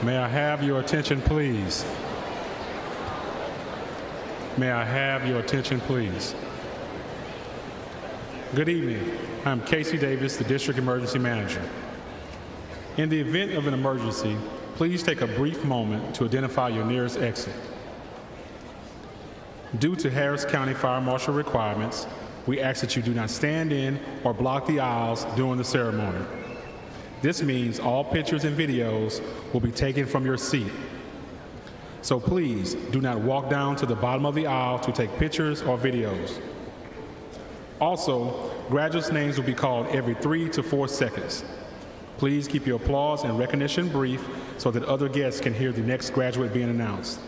May I have your attention, please? May I have your attention, please? Good evening. I'm Casey Davis, the District Emergency Manager. In the event of an emergency, please take a brief moment to identify your nearest exit. Due to Harris County Fire Marshal requirements, we ask that you do not stand in or block the aisles during the ceremony. This means all pictures and videos will be taken from your seat. So please do not walk down to the bottom of the aisle to take pictures or videos. Also, graduates' names will be called every 3 to 4 seconds. Please keep your applause and recognition brief so that other guests can hear the next graduate being announced.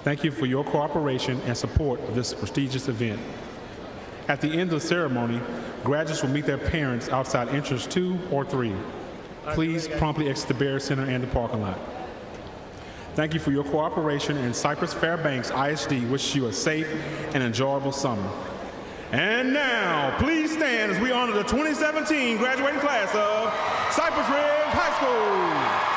Thank you for your cooperation and support of this prestigious event. At the end of the ceremony, graduates will meet their parents outside entrance 2 or 3. Please promptly exit the Barrier Center and the parking lot. Thank you for your cooperation, and Cypress-Fairbanks ISD wishes you a safe and enjoyable summer. And now, please stand as we honor the 2017 graduating class of Cypress Ridge High School.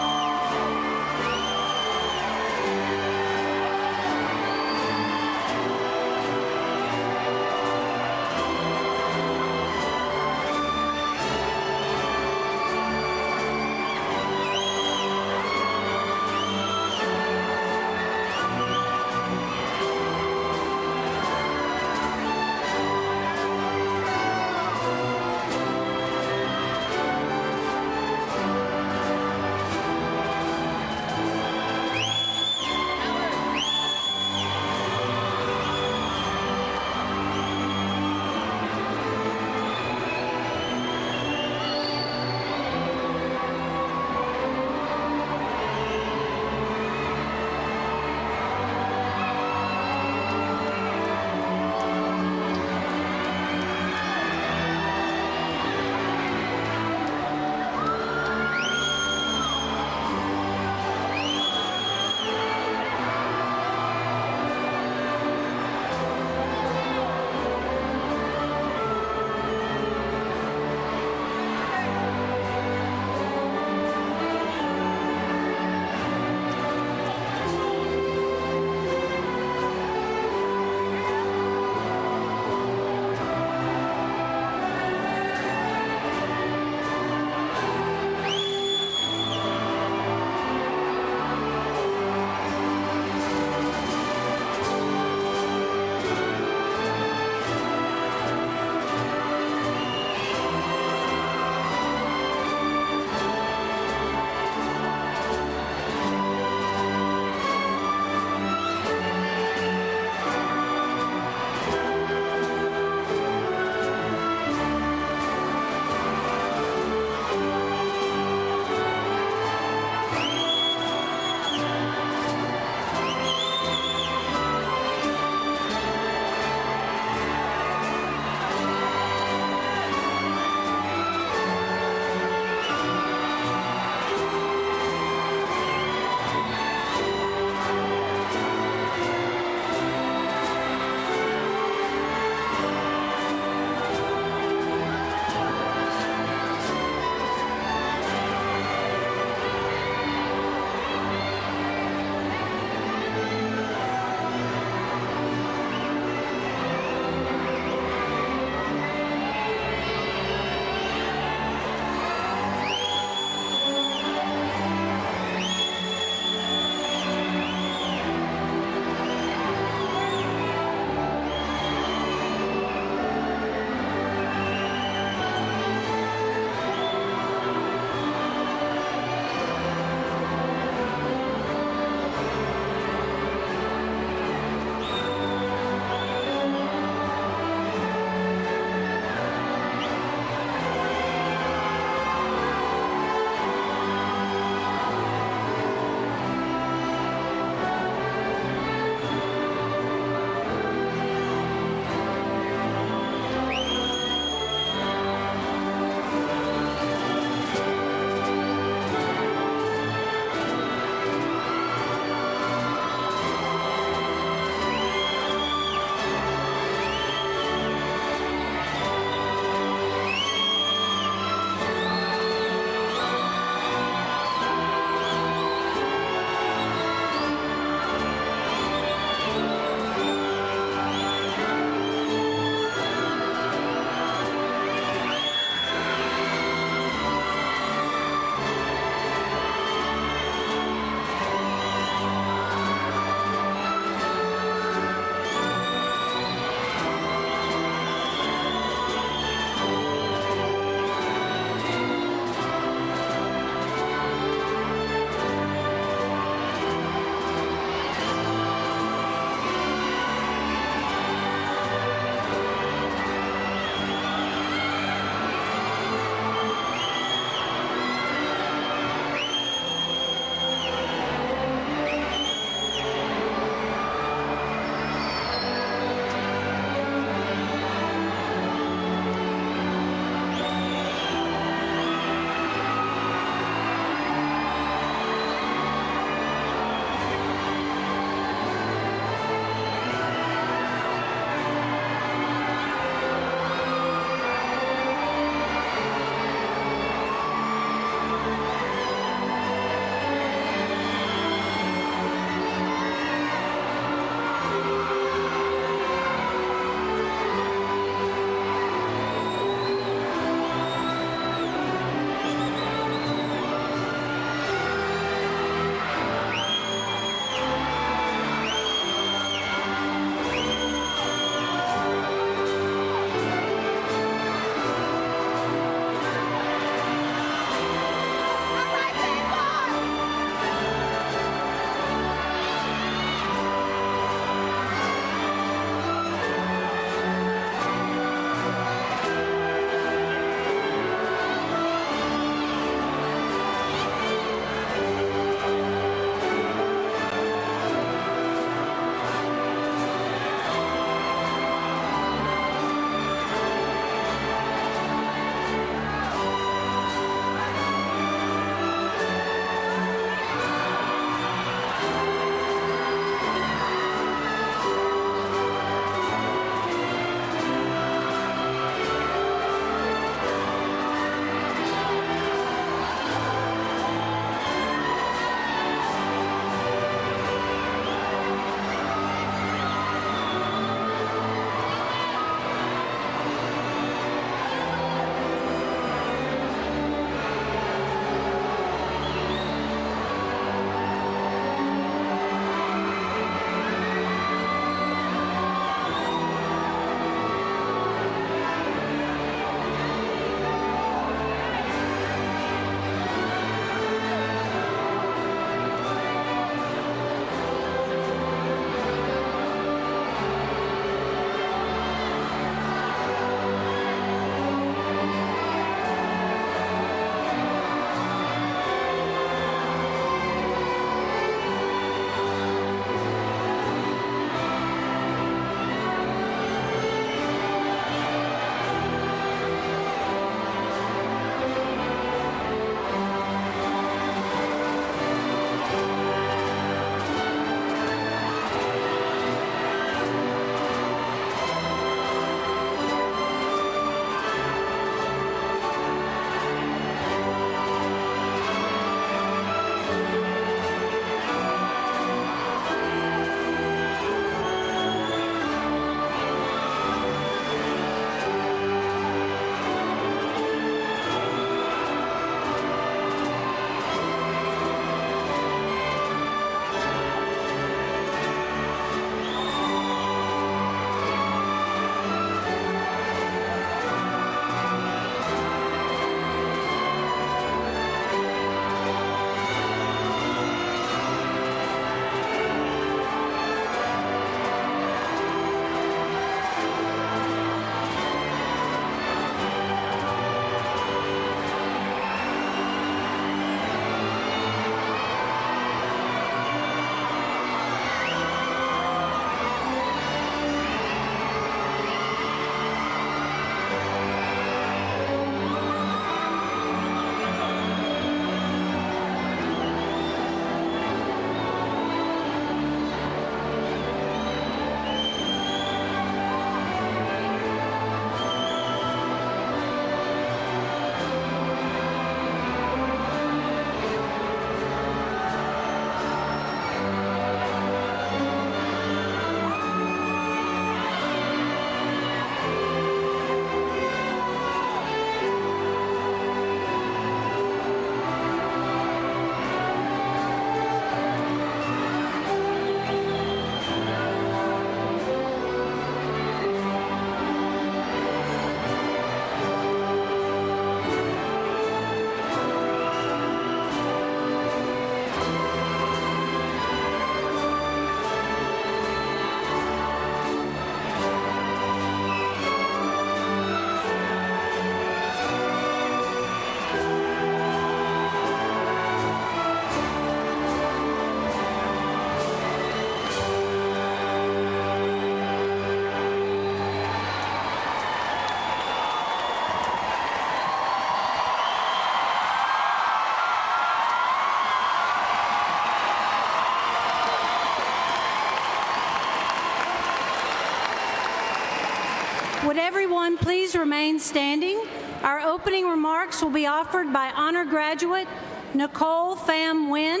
Would everyone please remain standing? Our opening remarks will be offered by honor graduate Nicole Pham Nguyen.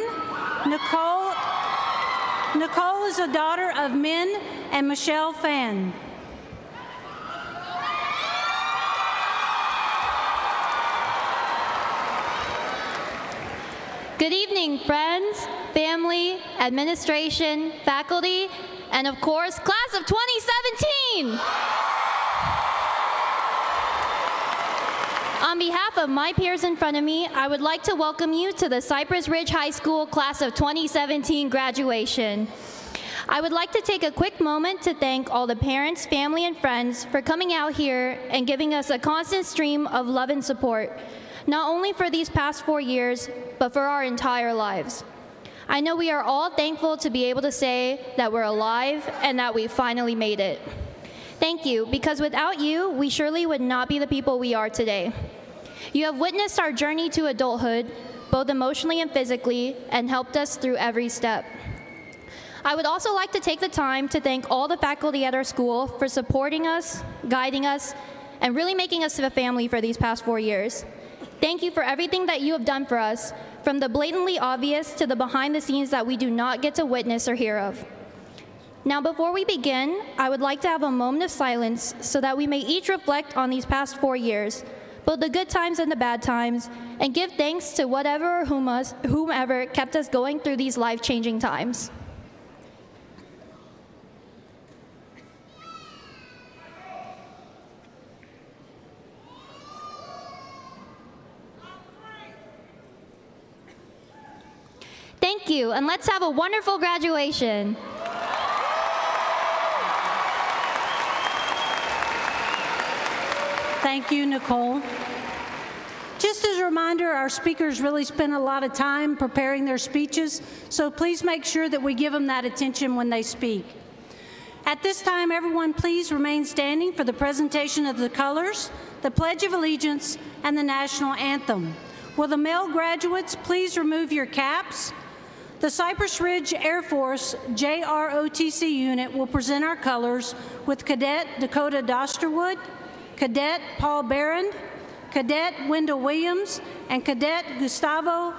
Nicole is a daughter of Min and Michelle Phan. Good evening, friends, family, administration, faculty, and of course, class of 2017! On behalf of my peers in front of me, I would like to welcome you to the Cypress Ridge High School class of 2017 graduation. I would like to take a quick moment to thank all the parents, family, and friends for coming out here and giving us a constant stream of love and support, not only for these past 4 years, but for our entire lives. I know we are all thankful to be able to say that we're alive and that we finally made it. Thank you, because without you, we surely would not be the people we are today. You have witnessed our journey to adulthood, both emotionally and physically, and helped us through every step. I would also like to take the time to thank all the faculty at our school for supporting us, guiding us, and really making us a family for these past 4 years. Thank you for everything that you have done for us, from the blatantly obvious to the behind the scenes that we do not get to witness or hear of. Now, before we begin, I would like to have a moment of silence so that we may each reflect on these past 4 years, both the good times and the bad times, and give thanks to whatever or whomever kept us going through these life-changing times. Thank you, and let's have a wonderful graduation. Thank you, Nicole. Just as a reminder, our speakers really spend a lot of time preparing their speeches, so please make sure that we give them that attention when they speak. At this time, everyone please remain standing for the presentation of the colors, the Pledge of Allegiance, and the National Anthem. Will the male graduates please remove your caps? The Cypress Ridge Air Force JROTC unit will present our colors with Cadet Dakota Dosterwood, Cadet Paul Barron, Cadet Wendell Williams, and Cadet Gustavo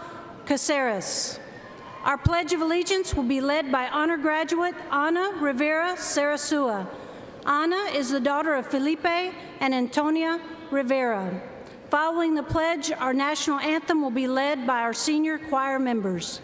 Caceres. Our Pledge of Allegiance will be led by honor graduate Ana Rivera Sarasua. Ana is the daughter of Felipe and Antonia Rivera. Following the pledge, our national anthem will be led by our senior choir members.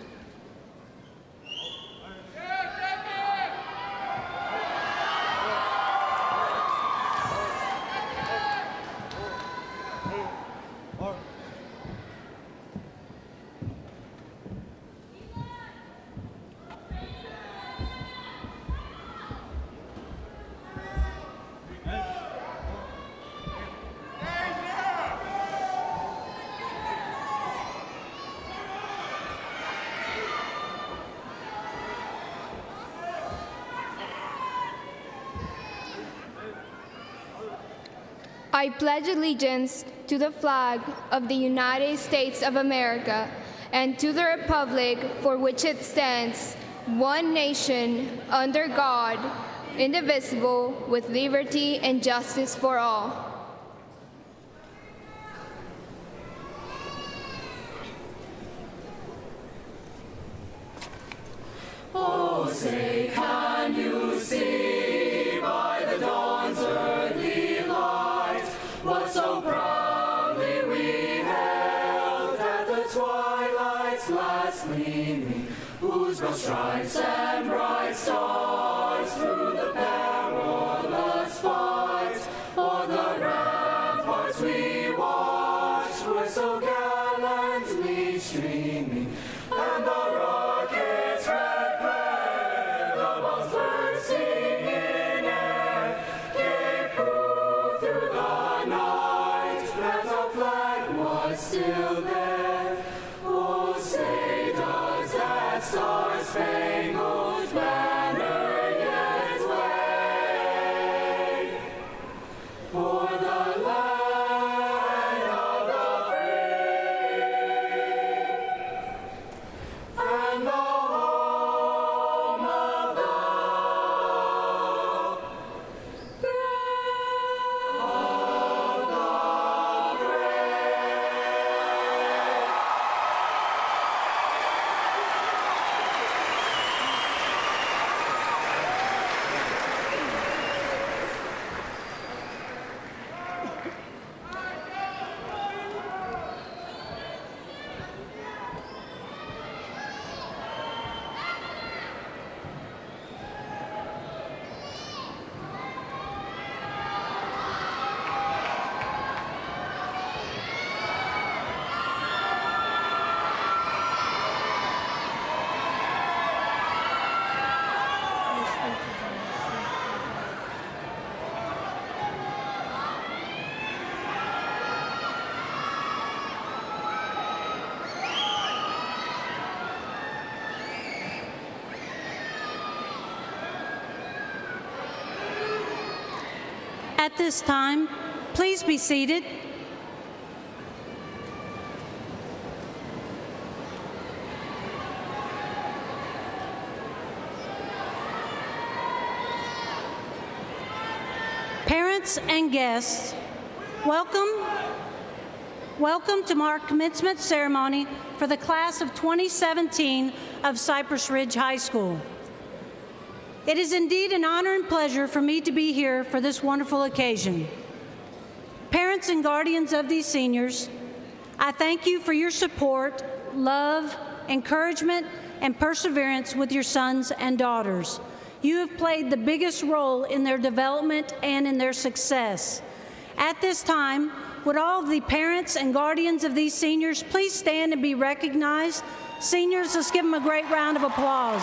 I pledge allegiance to the flag of the United States of America and to the republic for which it stands, one nation, under God, indivisible, with liberty and justice for all. Oh, say, can you see by the dawn's early light what so proudly we held at the twilight's last gleaming, whose broad stripes and bright stars through the perilous fight o'er the ramparts we watched were so gallantly streaming, and the rockets' red glare, the balls bursting in air, gave proof through the night that our flag was still there. Oh, say, does that star-spangled banner yet wave o'er the land of the free? At this time, please be seated. Parents and guests, welcome to our commencement ceremony for the class of 2017 of Cypress Ridge High School. It is indeed an honor and pleasure for me to be here for this wonderful occasion. Parents and guardians of these seniors, I thank you for your support, love, encouragement, and perseverance with your sons and daughters. You have played the biggest role in their development and in their success. At this time, would all of the parents and guardians of these seniors please stand and be recognized? Seniors, let's give them a great round of applause.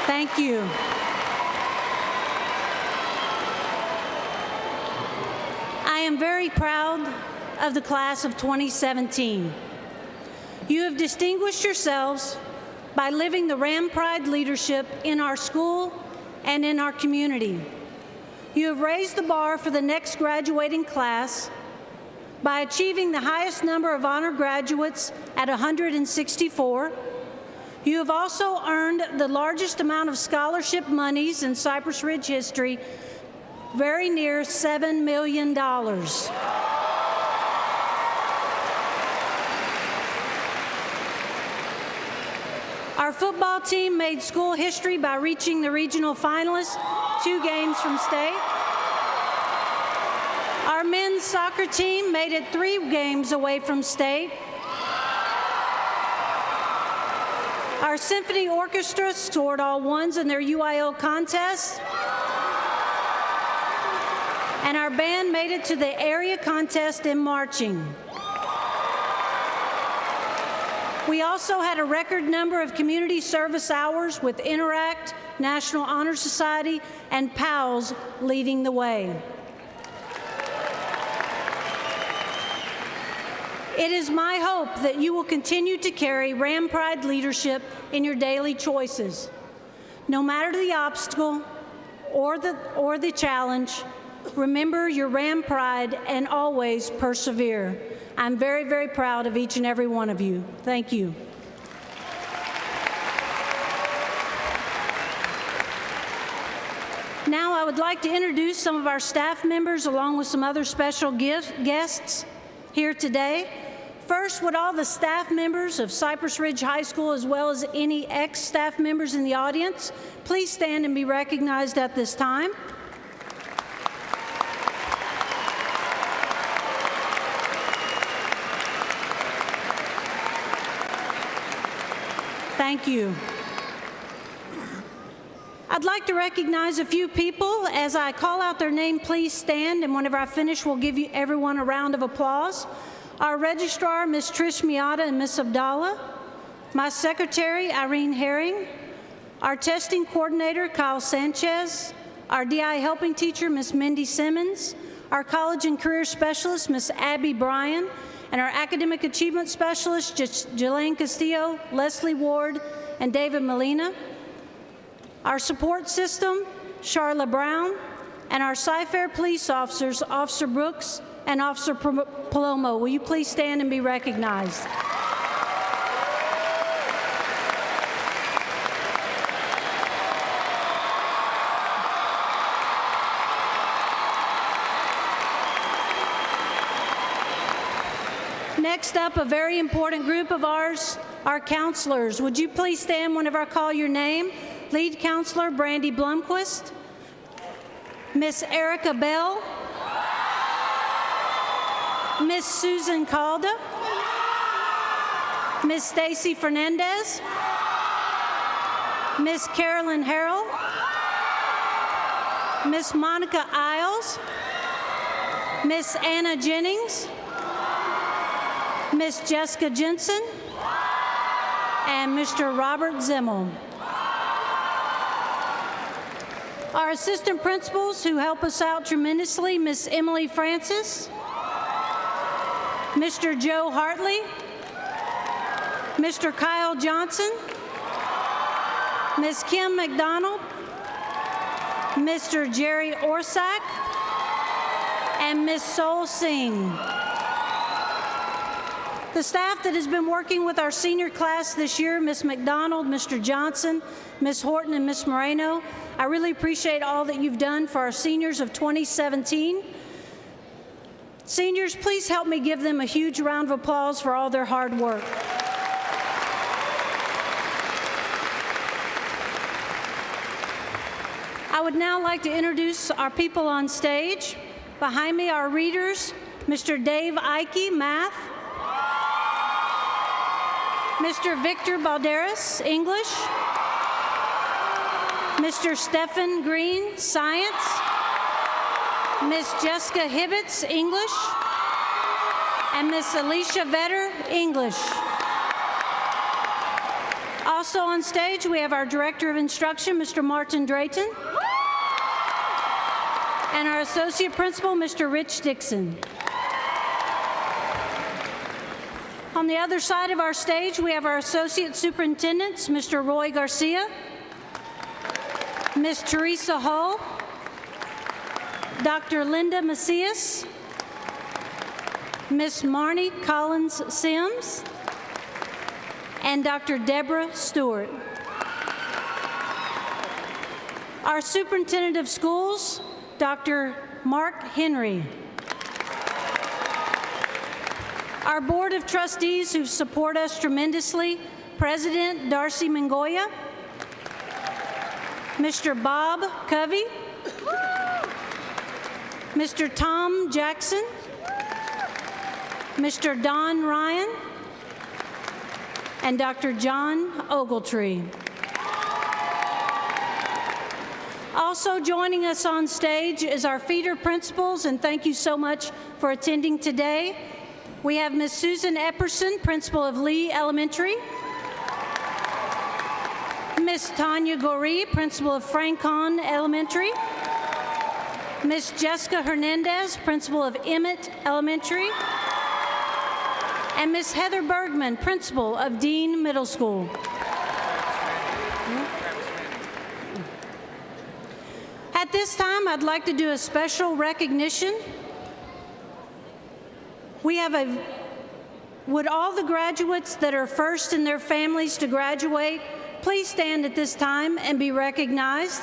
Thank you. I am very proud of the class of 2017. You have distinguished yourselves by living the Ram Pride leadership in our school and in our community. You have raised the bar for the next graduating class by achieving the highest number of honor graduates at 164. You have also earned the largest amount of scholarship monies in Cypress Ridge history, very near $7 million. Our football team made school history by reaching the regional finalists 2 games from state. Our men's soccer team made it 3 games away from state. Our symphony orchestra scored all 1s in their UIL contest. And our band made it to the area contest in marching. We also had a record number of community service hours with Interact, National Honor Society, and PALS leading the way. It is my hope that you will continue to carry Ram Pride leadership in your daily choices. No matter the obstacle or the challenge, remember your Ram Pride and always persevere. I'm very, very proud of each and every one of you. Thank you. Now I would like to introduce some of our staff members along with some other special guests here today. First, would all the staff members of Cypress Ridge High School, as well as any ex-staff members in the audience, please stand and be recognized at this time. Thank you. I'd like to recognize a few people. As I call out their name, please stand, and whenever I finish, we'll give you everyone a round of applause. Our registrar, Ms. Trish Miata and Ms. Abdallah. My secretary, Irene Herring. Our testing coordinator, Kyle Sanchez. Our DI helping teacher, Ms. Mindy Simmons. Our college and career specialist, Ms. Abby Bryan. And our academic achievement specialist, Jelaine Castillo, Leslie Ward, and David Molina. Our support system, Charla Brown. And our Cy-Fair police officers, Officer Brooks and Officer Palomo. Will you please stand and be recognized? Next up, a very important group of ours, our counselors. Would you please stand whenever I call your name? Lead Counselor Brandy Blumquist, Miss Erica Bell, Miss Susan Calda, Miss Stacy Fernandez, Miss Carolyn Harrell, Miss Monica Isles, Miss Anna Jennings, Miss Jessica Jensen, and Mr. Robert Zimmel. Our assistant principals who help us out tremendously, Miss Emily Francis, Mr. Joe Hartley, Mr. Kyle Johnson, Ms. Kim McDonald, Mr. Jerry Orsack, and Ms. Sol Singh. The staff that has been working with our senior class this year, Ms. McDonald, Mr. Johnson, Ms. Horton, and Ms. Moreno, I really appreciate all that you've done for our seniors of 2017. Seniors, please help me give them a huge round of applause for all their hard work. I would now like to introduce our people on stage. Behind me are readers, Mr. Dave Ike, math, Mr. Victor Balderas, English, Mr. Stephen Green, science, Miss Jessica Hibbets, English, and Miss Alicia Vetter, English. Also on stage, we have our Director of Instruction, Mr. Martin Drayton, and our Associate Principal, Mr. Rich Dixon. On the other side of our stage, we have our Associate Superintendents, Mr. Roy Garcia, Ms. Teresa Hull, Dr. Linda Macias, Ms. Marnie Collins Sims, and Dr. Deborah Stewart. Our Superintendent of Schools, Dr. Mark Henry. Our Board of Trustees who support us tremendously, President Darcy Mangoya, Mr. Bob Covey, Mr. Tom Jackson, Mr. Don Ryan, and Dr. John Ogletree. Also joining us on stage is our feeder principals, and thank you so much for attending today. We have Ms. Susan Epperson, principal of Lee Elementary, Ms. Tanya Goree, principal of Francon Elementary, Ms. Jessica Hernandez, principal of Emmett Elementary, and Ms. Heather Bergman, principal of Dean Middle School. At this time, I'd like to do a special recognition. Would all the graduates that are first in their families to graduate, please stand at this time and be recognized.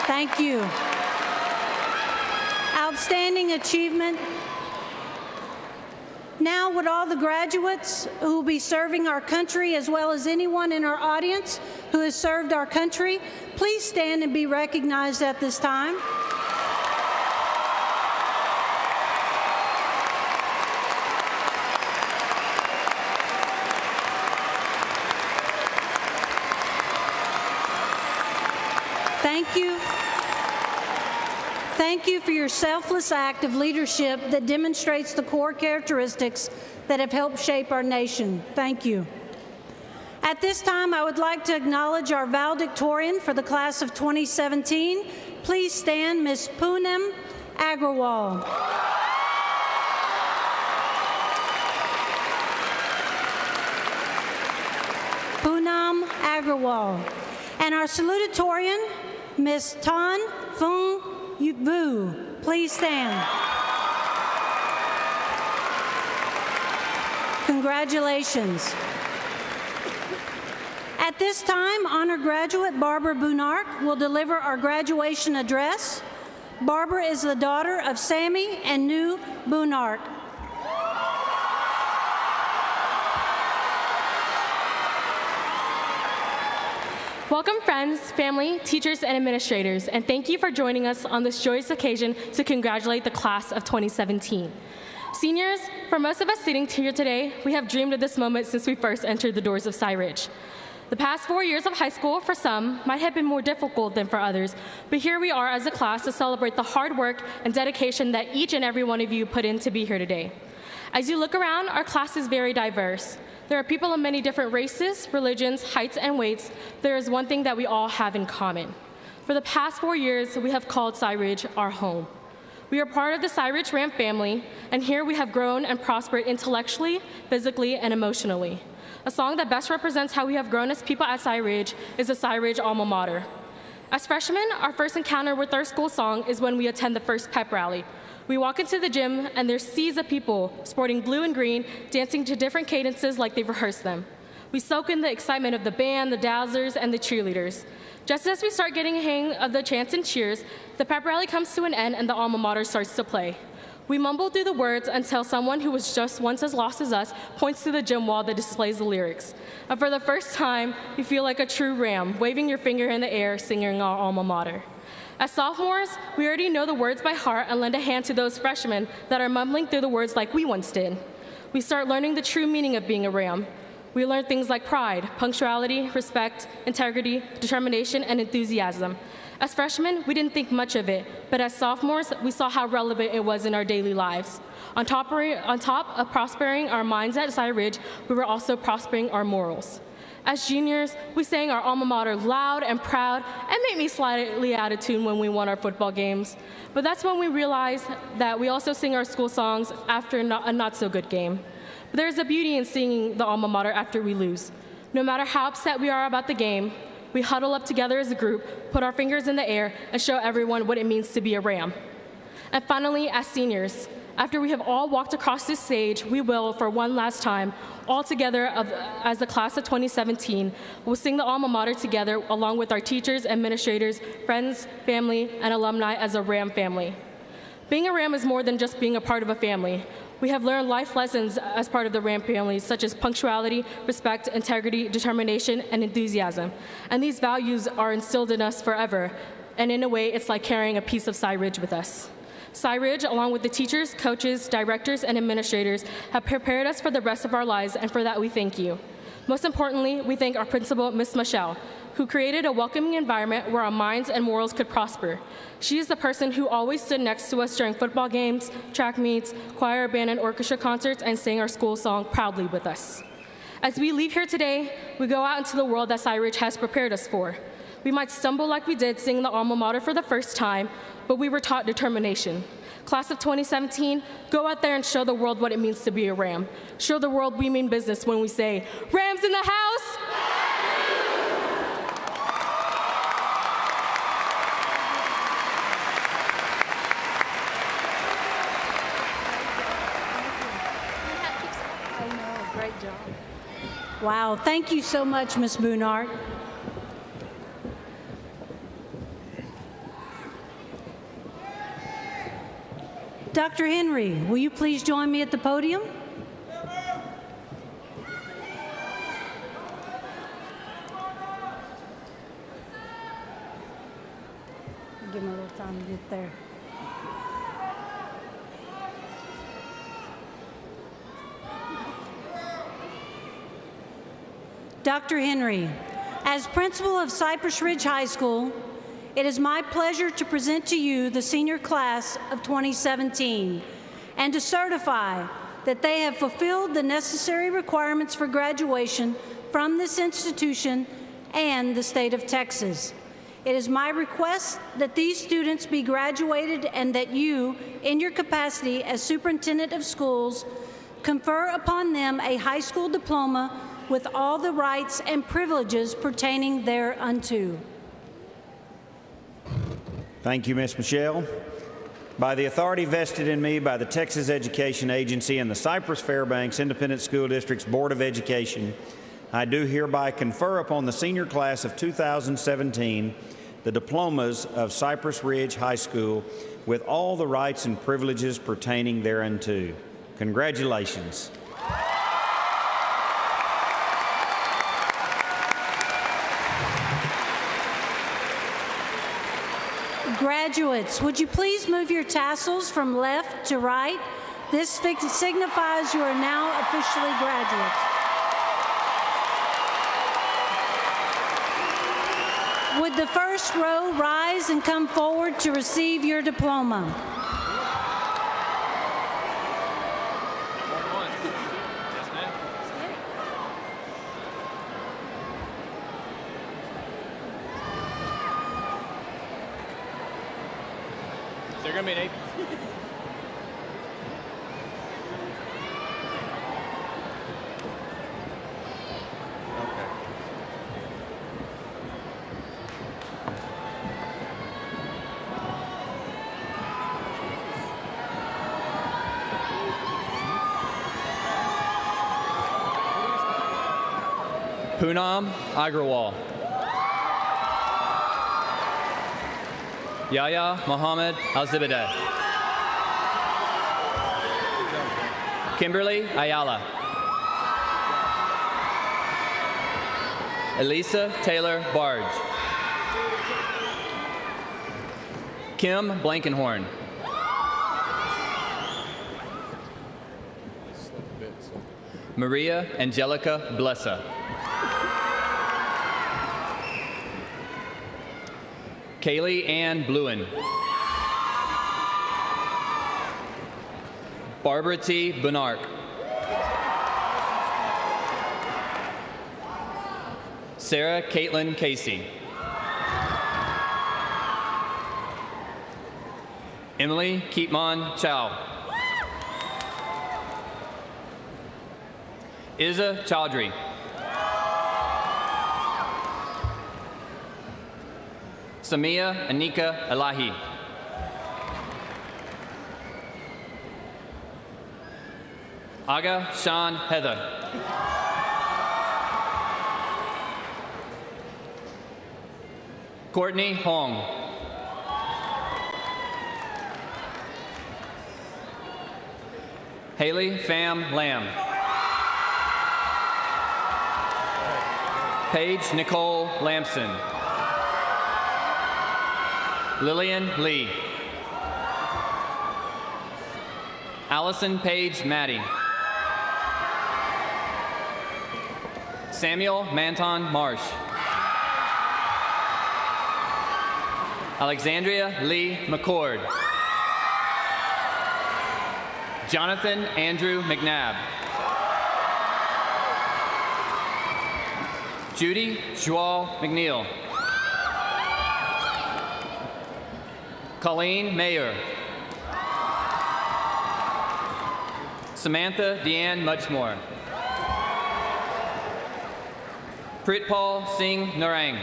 Thank you. Outstanding achievement. Now, would all the graduates who will be serving our country, as well as anyone in our audience who has served our country, please stand and be recognized at this time. Thank you. Thank you for your selfless act of leadership that demonstrates the core characteristics that have helped shape our nation. Thank you. At this time, I would like to acknowledge our valedictorian for the class of 2017. Please stand, Ms. Poonam Agrawal. Poonam Agrawal. And our salutatorian, Ms. Tan Phung Vu. Please stand. Congratulations. At this time, honor graduate Barbara Bunark will deliver our graduation address. Barbara is the daughter of Sammy and Nu Bunark. Welcome friends, family, teachers, and administrators, and thank you for joining us on this joyous occasion to congratulate the class of 2017. Seniors, for most of us sitting here today, we have dreamed of this moment since we first entered the doors of Cy Ridge. The past 4 years of high school, for some, might have been more difficult than for others, but here we are as a class to celebrate the hard work and dedication that each and every one of you put in to be here today. As you look around, our class is very diverse. There are people of many different races, religions, heights, and weights. There is one thing that we all have in common. For the past 4 years, we have called Cy Ridge our home. We are part of the Cy Ridge Ramp family, and here we have grown and prospered intellectually, physically, and emotionally. A song that best represents how we have grown as people at Cy Ridge is the Cy Ridge alma mater. As freshmen, our first encounter with our school song is when we attend the first pep rally. We walk into the gym, and there's seas of people sporting blue and green, dancing to different cadences like they've rehearsed them. We soak in the excitement of the band, the dazzlers, and the cheerleaders. Just as we start getting a hang of the chants and cheers, the pep rally comes to an end and the alma mater starts to play. We mumble through the words until someone who was just once as lost as us points to the gym wall that displays the lyrics. And for the first time, you feel like a true ram, waving your finger in the air, singing our alma mater. As sophomores, we already know the words by heart and lend a hand to those freshmen that are mumbling through the words like we once did. We start learning the true meaning of being a ram. We learn things like pride, punctuality, respect, integrity, determination, and enthusiasm. As freshmen, we didn't think much of it, but as sophomores, we saw how relevant it was in our daily lives. On top of prospering our minds at Cy Ridge, we were also prospering our morals. As juniors, we sang our alma mater loud and proud and made me slightly out of tune when we won our football games. But that's when we realized that we also sing our school songs after a not-so-good game. But there's a beauty in singing the alma mater after we lose. No matter how upset we are about the game, we huddle up together as a group, put our fingers in the air, and show everyone what it means to be a Ram. And finally, as seniors, after we have all walked across this stage, we will, for one last time, all together as the class of 2017, we'll sing the alma mater together along with our teachers, administrators, friends, family, and alumni as a Ram family. Being a Ram is more than just being a part of a family. We have learned life lessons as part of the Ram family, such as punctuality, respect, integrity, determination, and enthusiasm. And these values are instilled in us forever. And in a way, it's like carrying a piece of Cy Ridge with us. Cy Ridge, along with the teachers, coaches, directors, and administrators, have prepared us for the rest of our lives, and for that we thank you. Most importantly, we thank our principal, Ms. Michelle, who created a welcoming environment where our minds and morals could prosper. She is the person who always stood next to us during football games, track meets, choir, band, and orchestra concerts, and sang our school song proudly with us. As we leave here today, we go out into the world that Cy Ridge has prepared us for. We might stumble like we did singing the alma mater for the first time, but we were taught determination. Class of 2017, go out there and show the world what it means to be a Ram. Show the world we mean business when we say, Rams in the house! I know, great job. Wow, thank you so much, Ms. Boonart. Dr. Henry, will you please join me at the podium? Give him a little time to get there. Dr. Henry, as principal of Cypress Ridge High School, it is my pleasure to present to you the senior class of 2017 and to certify that they have fulfilled the necessary requirements for graduation from this institution and the state of Texas. It is my request that these students be graduated and that you, in your capacity as superintendent of schools, confer upon them a high school diploma with all the rights and privileges pertaining thereunto. Thank you, Ms. Michelle. By the authority vested in me by the Texas Education Agency and the Cypress-Fairbanks Independent School District's Board of Education, I do hereby confer upon the senior class of 2017 the diplomas of Cypress Ridge High School with all the rights and privileges pertaining thereunto. Congratulations. Graduates, would you please move your tassels from left to right? This signifies you are now officially graduates. Would the first row rise and come forward to receive your diploma? there going to be an 8? Okay. Poonam Agrawal. Yahya Mohammed Alzibadeh. Kimberly Ayala. Elisa Taylor Barge. Kim Blankenhorn. Maria Angelica Blessa. Kaylee Ann Bluen. Barbara T. Bunark. Sarah Caitlin Casey. Emily Keatmon Chow. Iza Chaudhry. Samia Anika Elahi. Aga Sean Heather. Courtney Hong. Haley Pham Lamb. Paige Nicole Lamson. Lillian Lee. Allison Paige Maddie. Samuel Manton Marsh. Alexandria Lee McCord. Jonathan Andrew McNabb. Judy Joel McNeil. Colleen Mayer. Samantha Deanne Muchmore. Pritpal Singh Narang.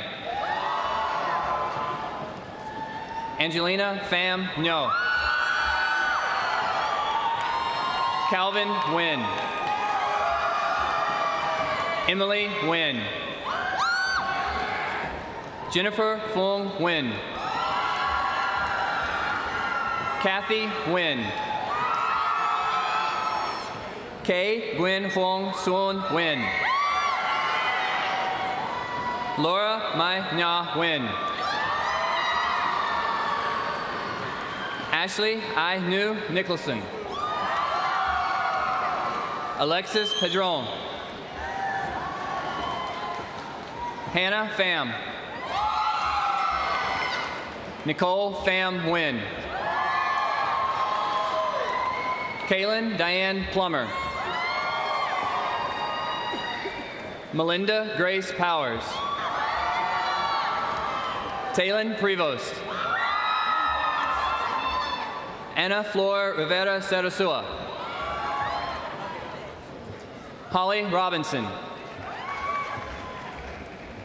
Angelina Pham Nyo. Calvin Nguyen. Emily Nguyen. Jennifer Fung Nguyen. Kathy Nguyen. Kay Gwen Huang Sun Nguyen. Laura Mai Nya Nguyen. Ashley I Nu Nicholson. Alexis Padron. Hannah Pham. Nicole Pham Nguyen. Kaylin Diane Plummer. Melinda Grace Powers. Taylin Prevost. Anna Flor Rivera Sarasua. Holly Robinson.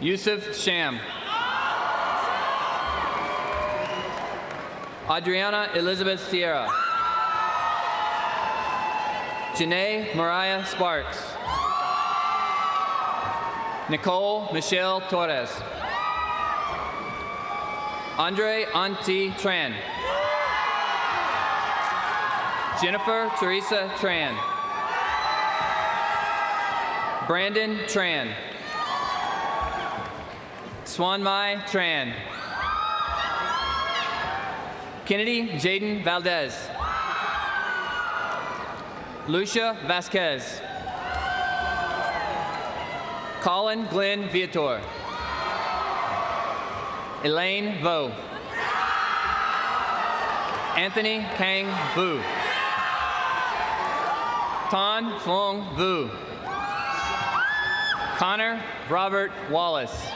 Yusuf Sham. Adriana Elizabeth Sierra. Janae Mariah Sparks. Nicole Michelle Torres. Andre Antti Tran. Jennifer Teresa Tran. Brandon Tran. Swanmai Tran. Kennedy Jaden Valdez. Lucia Vasquez. Colin Glenn Viator. Elaine Vo. Anthony Kang Vu. Tan Fong Vu. Connor Robert Wallace.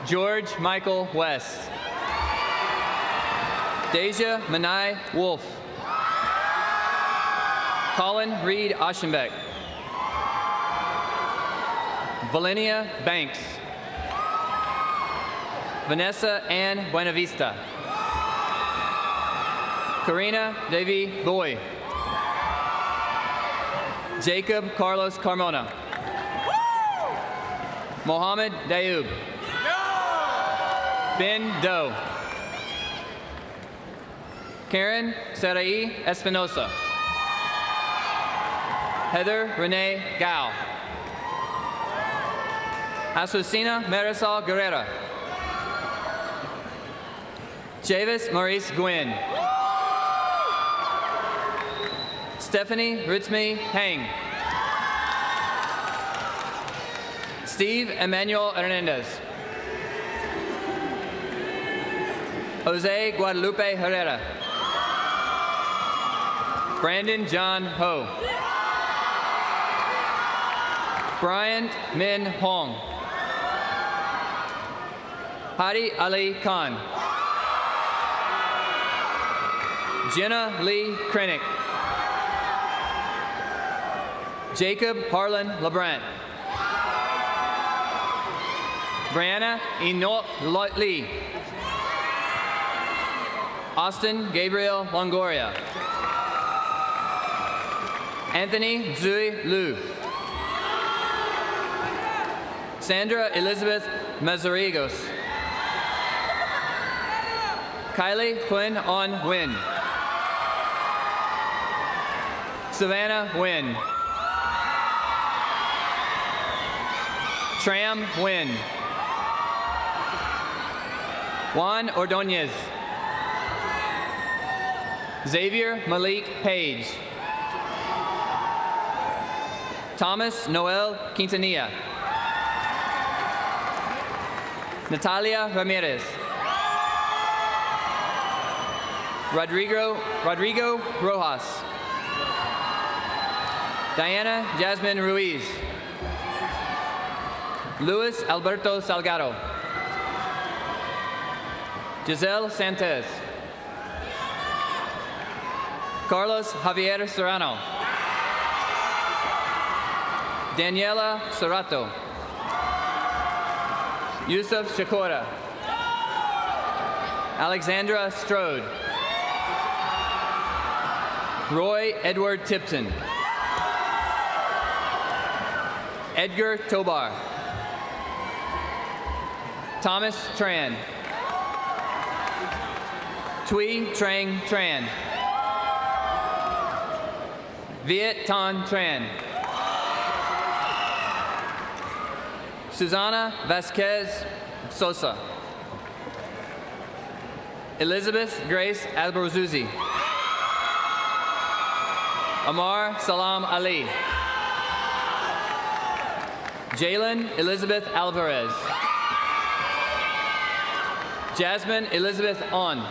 George Michael West. Deja Manai Wolf. Colin Reed Aschenbeck. Valenia Banks. Vanessa Ann Buenavista. Karina Devi Boy. Jacob Carlos Carmona. Mohammed Dayoub. Ben Doe. Karen Sarai Espinosa. Heather Renee Gao. Azucena Marisol Guerrera. Chavis Maurice Gwynn. Stephanie Ritzme Hang. Steve Emmanuel Hernandez. Jose Guadalupe Herrera. Brandon John Ho. Brian Min Hong. Hadi Ali Khan. Jenna Lee Krennick. Jacob Harlan LeBrant. Brianna Enoch Lee. Austin Gabriel Longoria. Anthony Zui Liu. Sandra Elizabeth Mazarigos. Kylie Quinn On Win. Savannah Wynn. Tram Wynn. Juan Ordonez. Xavier Malik Page. Thomas Noel Quintanilla. Natalia Ramirez. Rodrigo Rojas. Diana Jasmine Ruiz. Luis Alberto Salgado. Giselle Santos. Carlos Javier Serrano. Daniela Serrato. Yusuf Shakora. Alexandra Strode. Roy Edward Tipton. Edgar Tobar. Thomas Tran. Thuy Trang Tran. Viet Ton Tran. Susana Vasquez Sosa. Elizabeth Grace Alborzuzi. Amar Salam Ali. Jalen Elizabeth Alvarez. Jasmine Elizabeth On.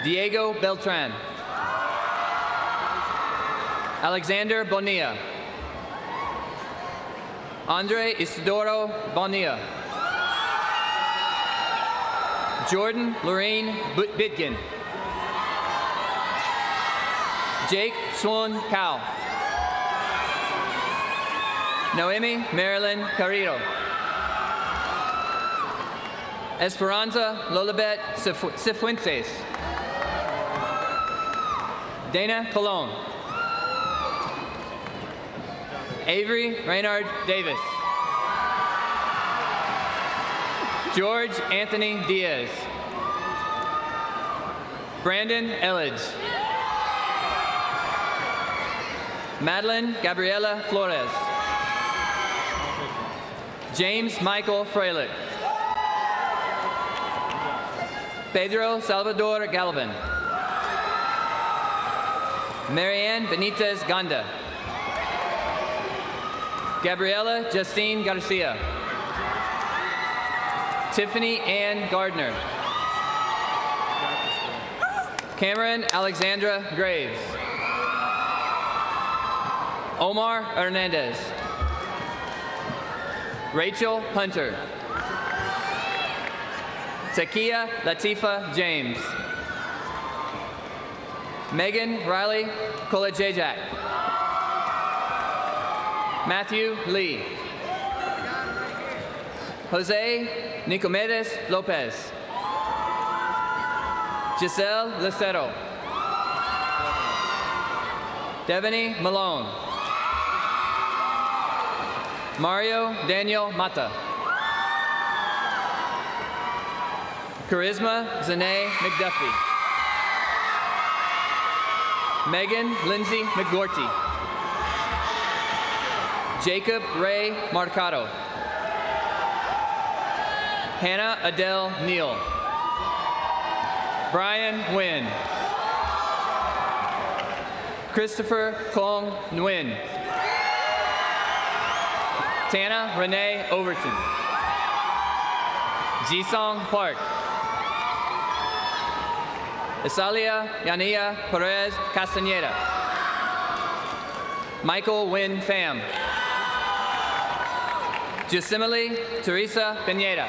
Diego Beltran. Alexander Bonilla. Andre Isidoro Bonilla. Jordan Lorraine Bitkin. Jake Swan Cow. Noemi Marilyn Carrillo. Esperanza Lolabet Cifuentes. Dana Colon. Avery Raynard Davis. George Anthony Diaz. Brandon Elledge. Madeline Gabriela Flores. James Michael Freilich. Pedro Salvador Galvin. Marianne Benitez Ganda. Gabriela Justine Garcia. Tiffany Ann Gardner. Cameron Alexandra Graves. Omar Hernandez. Rachel Hunter. Takia Latifa James. Megan Riley Kolajajak. Matthew Lee. Jose Nicomedes Lopez. Giselle Lucero. Devany Malone. Mario Daniel Mata. Charisma Zanae McDuffie. Megan Lindsay McGorty. Jacob Ray Marcado. Hannah Adele Neal. Brian Nguyen. Christopher Klong Nguyen. Tana Renee Overton. Jisong Park. Isalia Yania Perez Castaneda. Michael Wynn Pham. Josimile Teresa Pineda.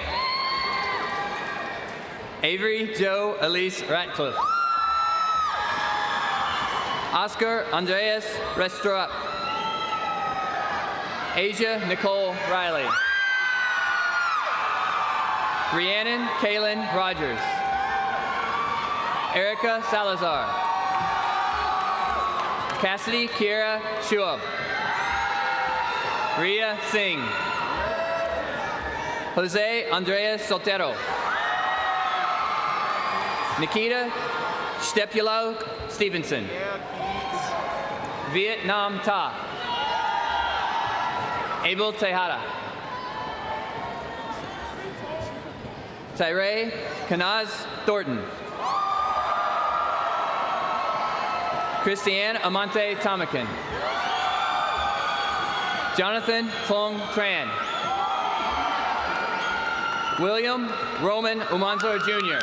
Avery Joe Elise Ratcliffe. Oscar Andreas Restrup. Asia Nicole Riley. Rhiannon Kaylin Rogers. Erica Salazar. Cassidy Kira Shuab. Ria Singh. Jose Andreas Soltero. Nikita Stepulao Stevenson. Vietnam Ta. Abel Tejada. Tyree Kanaz Thornton. Christiane Amante Tomakin. Jonathan Hong Tran. William Roman Umanzor Jr.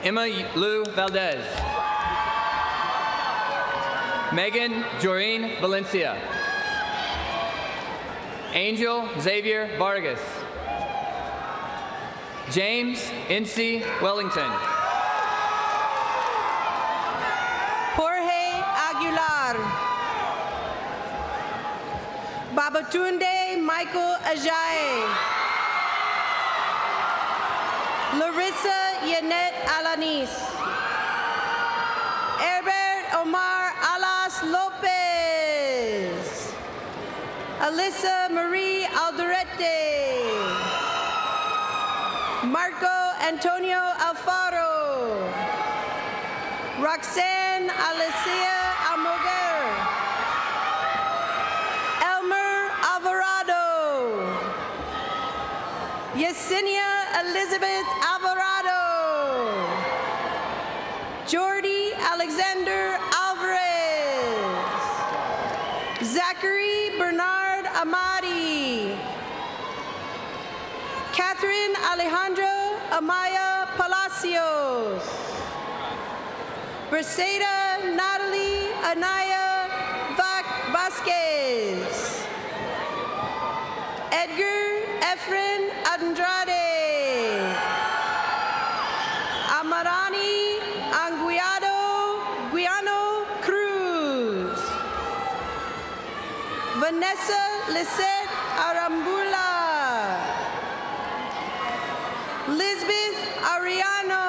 Emma Lou Valdez. Megan Joreen Valencia. Angel Xavier Vargas. James N.C. Wellington. Jorge Aguilar. Babatunde Michael Ajayi. Larissa Yanet Alanis. Herbert Omar Alas Lopez. Alyssa Marie Alderete. Marco Antonio Alfaro. Roxanne Alicia Almoguer. Elmer Alvarado. Yesenia Elizabeth Alvarado. Jordy Alexander Alvarez. Zachary Bernard Amati. Catherine Alejandra Amaya Palacios. Briseda Natalie Anaya Vasquez. Edgar Efren Andrade. Amarani Guiano Cruz. Vanessa Lisette Arambula. Lisbeth Ariano.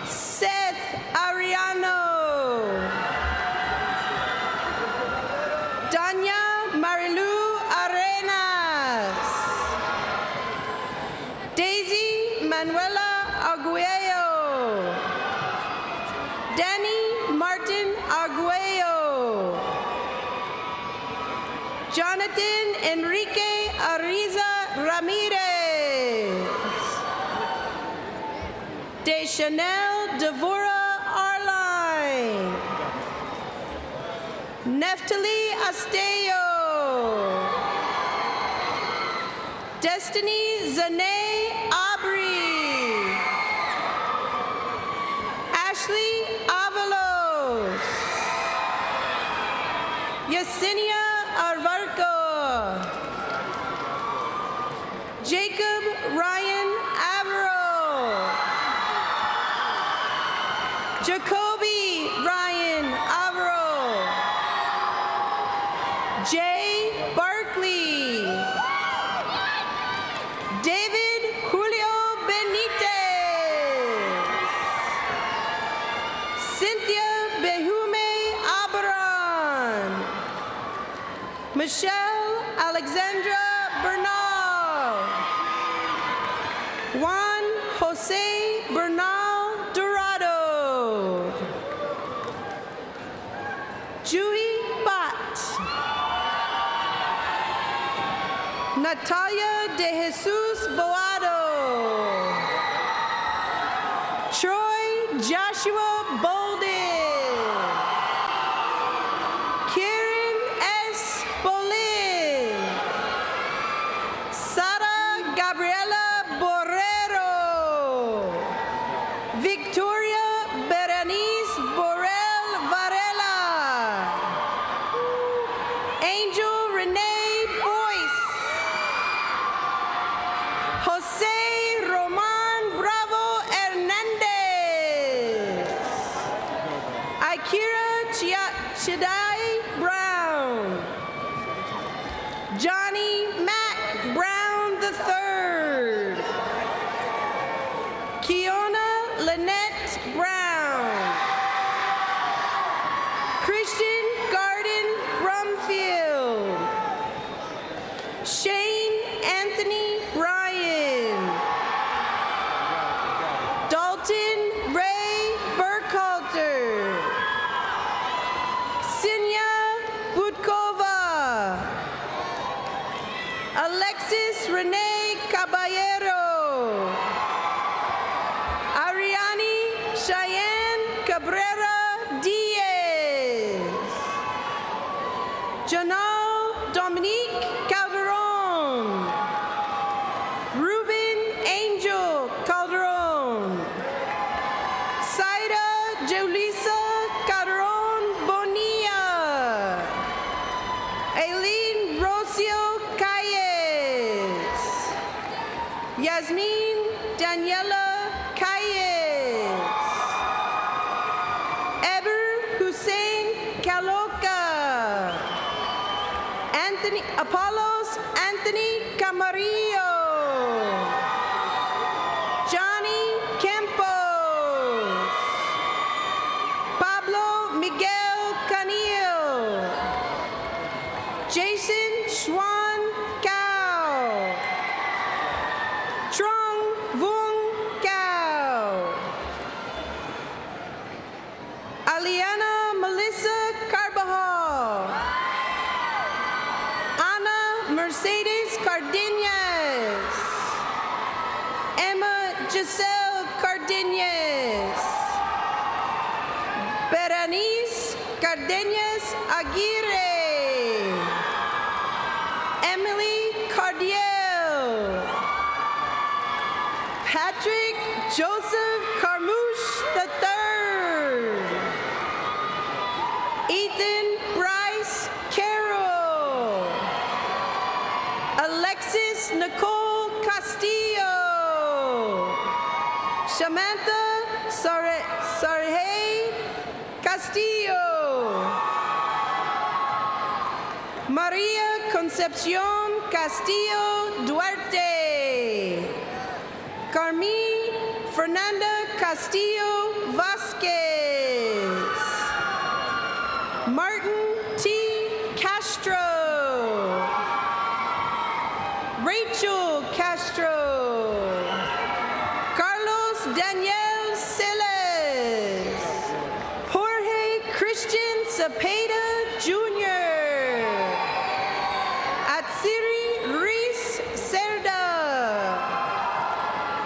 Seth Ariano. Danya Marilu Arenas. Daisy Manuela Arguello. Danny Martin Arguello. Jonathan Enrique Ariza Ramirez. Deschanel Devora Arline. Neftali Asteo. Destiny Zane Abri. Ashley Avalos. Yesenia Arvarco. Jacob Ryan Averill. Jacoby Ryan Averill. Jay Barkley. David Julio Benitez. Cynthia Behume Abaran. Michelle Alexandra Bernal. Juan Jose Bernal Dorado. Juhi Bat. Natalia de Jesus Boado. Troy Joshua Bolden. Karen S. Bolin. Sara Gabriela Borrero. Victoria Berenice Borrell Varela. Angel Renee Boyce. Jose Roman Bravo Hernandez. Akira Chidai Brown. Johnny Mac Brown III. Kiona Lynette Brown. Christian Garden Brumfield. Shane Anthony Bryan. Dalton Ray Burkhalter. Ksenia Budkova. Alexis Renee Caballero. Ariani Cheyenne Cabrera Diaz. Janal Dominique Calderon. Ruben Angel Calderon. Saida Julissa Calderon Bonilla. Aileen Rocio Calles. Yasmin Daniela Calles. Eber Hussein Caloca. Anthony Apollos Anthony Camarillo. Johnny Campos. Pablo Miguel Canil. Jason Schwan Cao. Trong Vung Cao. Aliana Melissa Carbajal. Ana Mercedes Cardenas. Emma Giselle Cardenas. Berenice Cardenas Aguirre. Emily Cardiel. Patrick Joseph Carmouche III. Ethan Bryce Carroll. Alexis Nicole Castillo. Samantha Sarhe Castillo. Maria Concepcion Castillo Duarte. Carmi Fernanda Castillo Vasquez. Martin T. Castro. Rachel Castro. Carlos Daniel Celes. Jorge Christian Cepeda Jr. Atsiri Reese Cerda.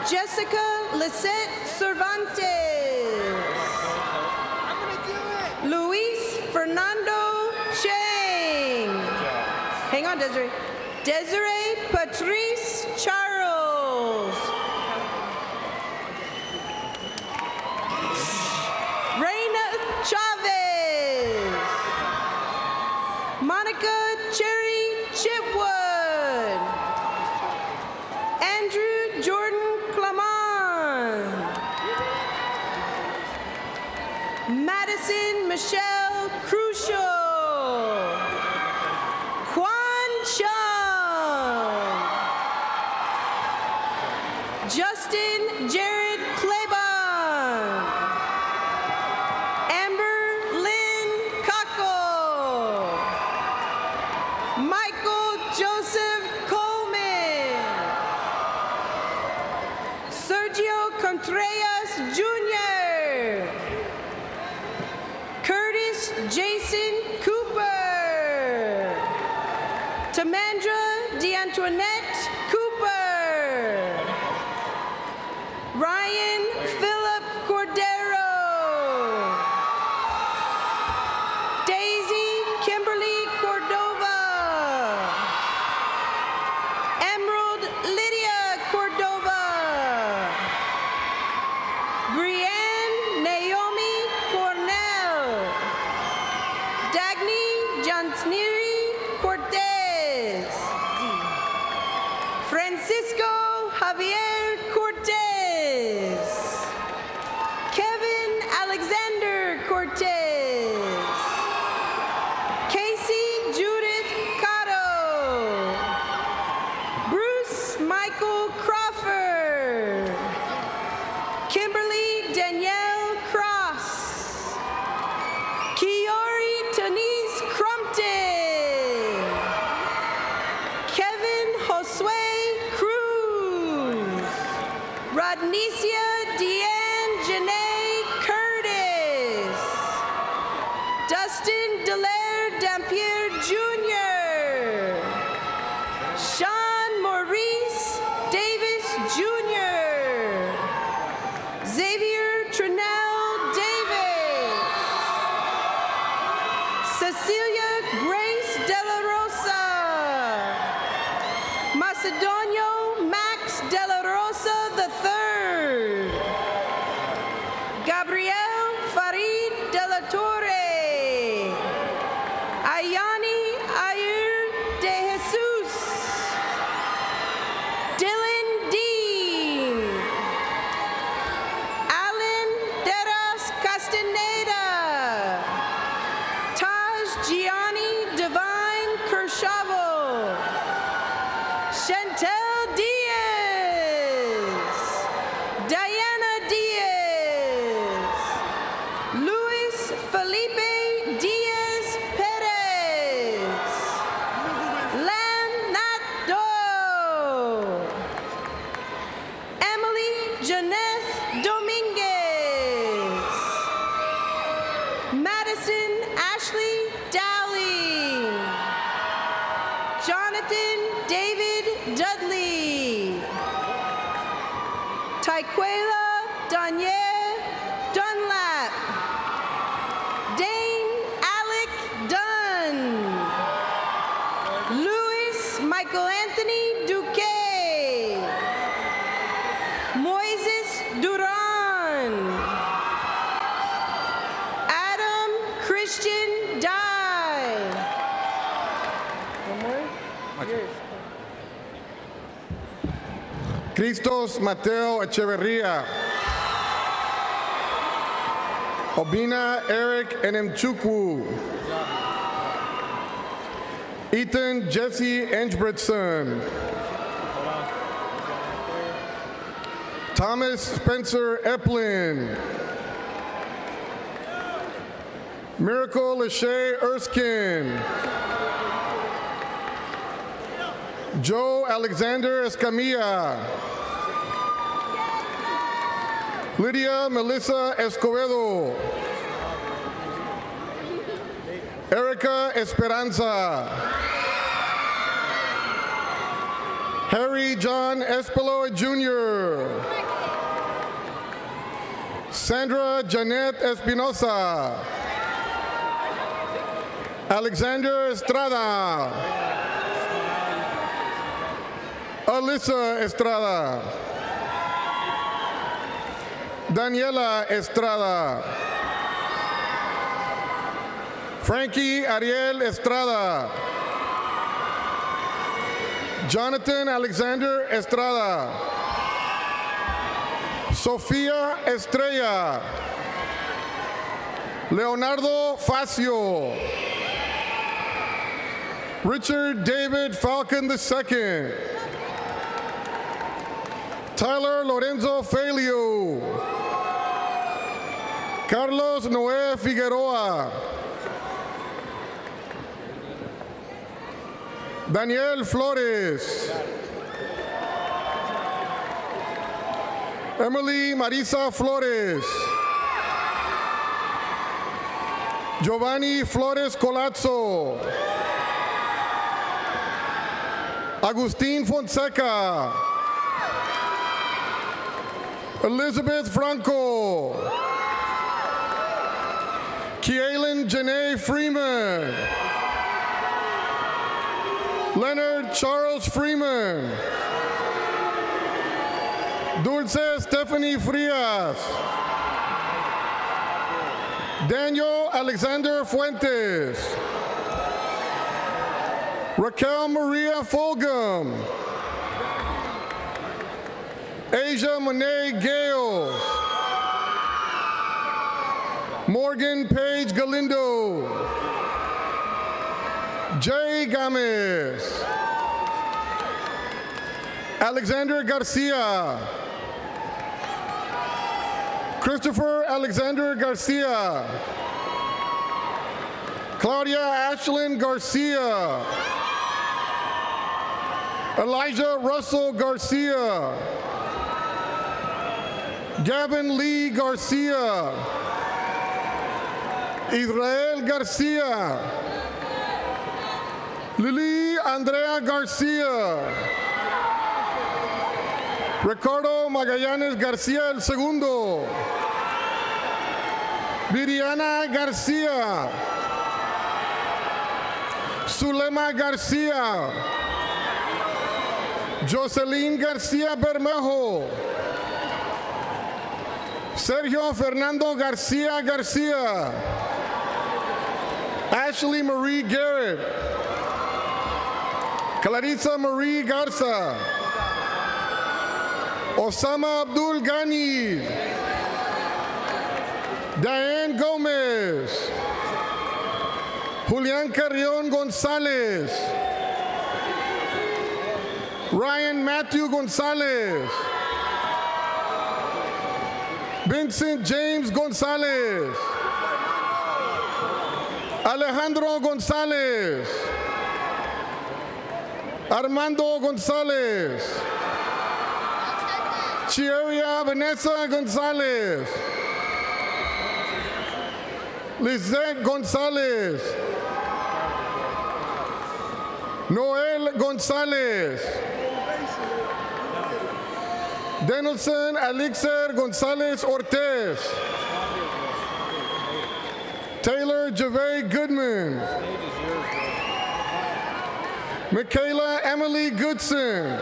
Jessica Lisette Cervantes. Luis Fernando Chang. Hang on, Desiree. Desiree Patrice Charles. Reina Chavez. Monica Cherry Chipwood. Michelle Crucial. Quan Chung. Justin Jared Claiborne. Amber Lynn Cockle. Michael Joseph Coleman. Sergio Contreras Jr. Curtis Jason Cooper. Tamandra DeAntoinette Cooper. Ryan Philip Cordero. Daisy Kimberly Cordova. Emerald Lydia Cordova. Brianne Naomi Cornell. Dagny Jansniri Cortez. Francisco Javier Cortez. Kevin Alexander Cortez. Casey Judith Cotto. Bruce Michael Crawford. Kimberly Danielle Cross. Kiori Denise Crumpton. Kevin Josue Cruz. Rodnicia Deanne Janae Curtis. Dustin Delaire Dampier Jr. Sean Maurice Davis Jr. Xavier Trinell Davis. Cecilia Grace De La Rosa. Macedonio Max De La Rosa III. Gabriel Farid De La Torre. Ayani Ayer De Jesus. Dylan Dean. Alan Deras Castaneda. Taj Gianni Divine Kershavo. Chantel Diaz. Diana Diaz. Luis Felipe Diaz Perez. Lam Nato. Emily Janeth Dominguez. Madison Ashley Dowling. Jonathan David Dudley. Tyquela Danielle Dunlap. Dane Alec Dunn. Louis Michael Anthony Duque. Moises Duran. Adam Christian Dye. One more? Yours. Cristos Mateo Echeverria. Obina Eric Enemchukwu. Ethan Jesse Engebretson. Thomas Spencer Eplin. Miracle Lachey Erskine. Joe Alexander Escamilla. Lydia Melissa Escobedo. Erica Esperanza. Harry John Espelo Jr. Sandra Janet Espinosa. Alexander Estrada. Alyssa Estrada. Daniela Estrada. Frankie Ariel Estrada. Jonathan Alexander Estrada. Sofía Estrella. Leonardo Facio. Richard David Falcon II. Tyler Lorenzo Falio. Carlos Noé Figueroa. Daniel Flores. Emily Marisa Flores. Giovanni Flores Colazzo. Agustin Fonseca. Elizabeth Franco. Kielen Janae Freeman. Leonard Charles Freeman. Dulce Stephanie Frias. Daniel Alexander Fuentes. Raquel Maria Fulgham. Asia Monet Gales. Morgan Page Galindo. Jay Gomez. Alexander Garcia. Christopher Alexander Garcia. Claudia Ashlyn Garcia. Elijah Russell Garcia. Gavin Lee Garcia. Israel Garcia. Lily Andrea Garcia. Ricardo Magallanes Garcia el segundo. Viriana Garcia. Zulema Garcia. Jocelyn Garcia Bermejo. Sergio Fernando Garcia Garcia. Ashley Marie Garrett. Clarissa Marie Garza. Osama Abdul Ghani. Diane Gomez. Julian Carrion Gonzalez. Ryan Matthew Gonzalez. Vincent James Gonzalez. Alejandro Gonzalez. Armando Gonzalez. Chieria Vanessa Gonzalez. Lizette Gonzalez. Noel Gonzalez. Denelson Alixer Gonzalez Ortez. Taylor Javay Goodman. Michaela Emily Goodson.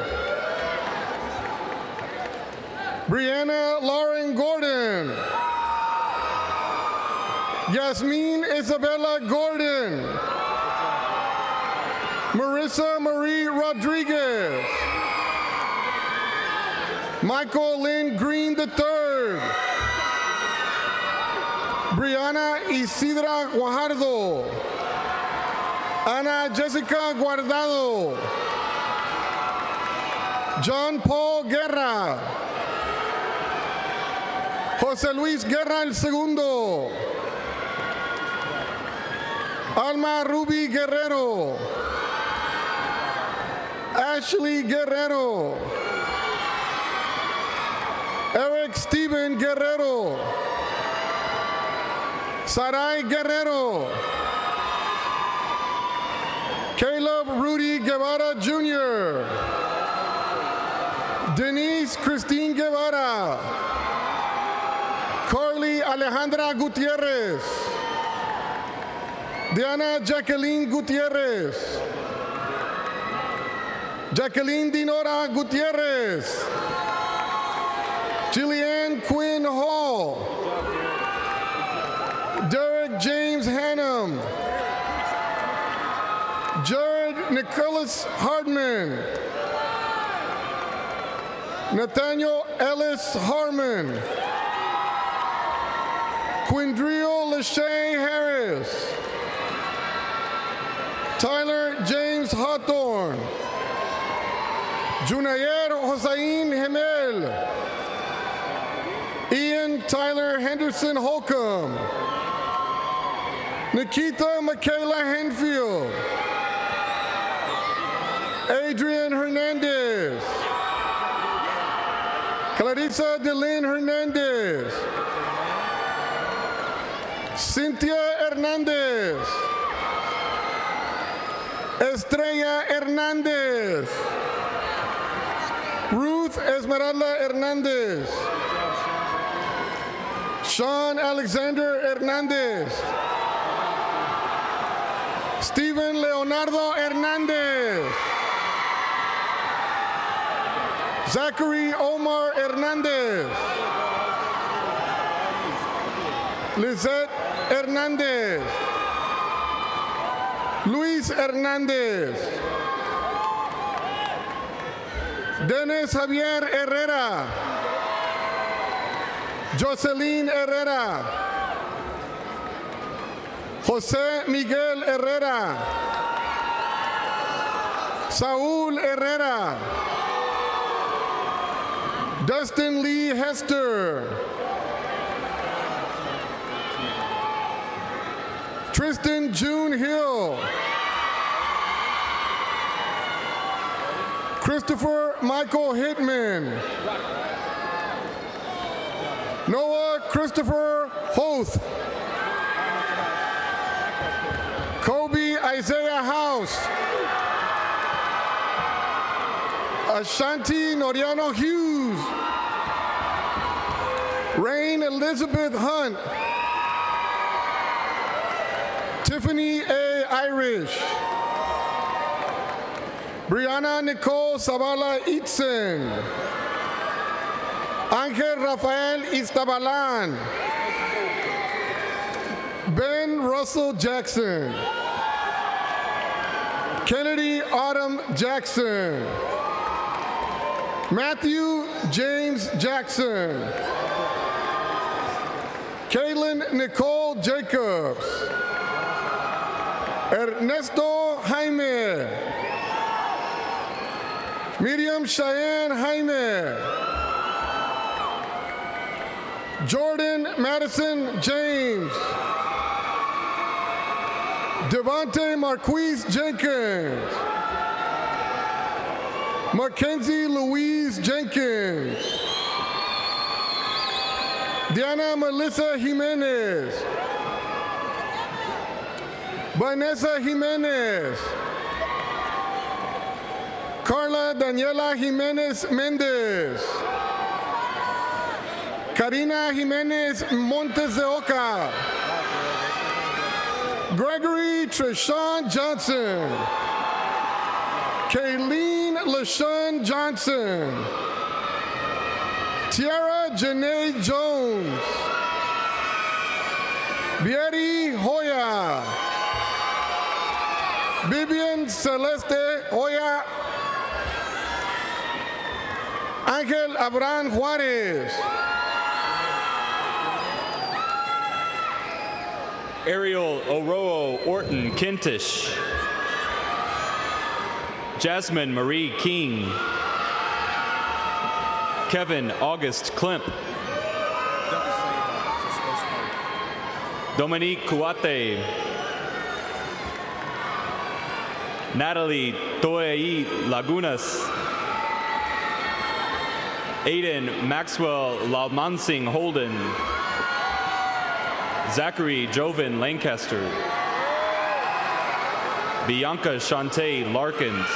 Brianna Lauren Gordon. Yasmin Isabella Gordon. Marissa Marie Rodriguez. Michael Lynn Green III. Brianna Isidra Guajardo. Ana Jessica Guardado. John Paul Guerra. José Luis Guerra el segundo. Alma Ruby Guerrero. Ashley Guerrero. Eric Steven Guerrero. Sarai Guerrero. Caleb Rudy Guevara Jr. Denise Christine Guevara. Carly Alejandra Gutierrez. Diana Jacqueline Gutierrez. Jacqueline Dinora Gutierrez. Jillian Quinn Hall. Derek James Hannum. Jared Nicholas Hardman. Nathaniel Ellis Harmon. Quindrio Lachey Harris. Tyler James Hawthorne. Junayer Hossein Hemel. Ian Tyler Henderson Holcomb. Nikita Michaela Henfield. Adrian Hernandez. Clarissa Delin Hernandez. Cynthia Hernandez. Estrella Hernandez. Ruth Esmeralda Hernandez. Sean Alexander Hernandez. Steven Leonardo Hernandez. Zachary Omar Hernandez. Lizette Hernandez. Luis Hernandez. Dennis Javier Herrera. Jocelyn Herrera. Jose Miguel Herrera. Saúl Herrera. Dustin Lee Hester. Tristan June Hill. Christopher Michael Hitman. Noah Christopher Hoth. Kobe Isaiah House. Ashanti Noriano Hughes. Rain Elizabeth Hunt. Tiffany A. Irish. Brianna Nicole Zavala Itzen. Ángel Rafael Iztabalan. Ben Russell Jackson. Kennedy Autumn Jackson. Matthew James Jackson. Kaylin Nicole Jacobs. Ernesto Jaime. Miriam Cheyenne Jaime. Jordan Madison James. Devontae Marquise Jenkins. Mackenzie Louise Jenkins. Diana Melissa Jimenez. Vanessa Jimenez. Carla Daniela Jimenez Mendez. Karina Jimenez Montes de Oca. Gregory Treshawn Johnson. Kayleen LaShawn Johnson. Tiara Janae Jones. Vieri Hoya. Vivian Celeste Hoya. Ángel Abraham Juárez. Ariel Oroo Orton Kintish. Jasmine Marie King. Kevin August Klemp. Dominique Kuate. Natalie Toei Lagunas. Aiden Maxwell Laumansing Holden. Zachary Joven Lancaster. Bianca Shantae Larkins.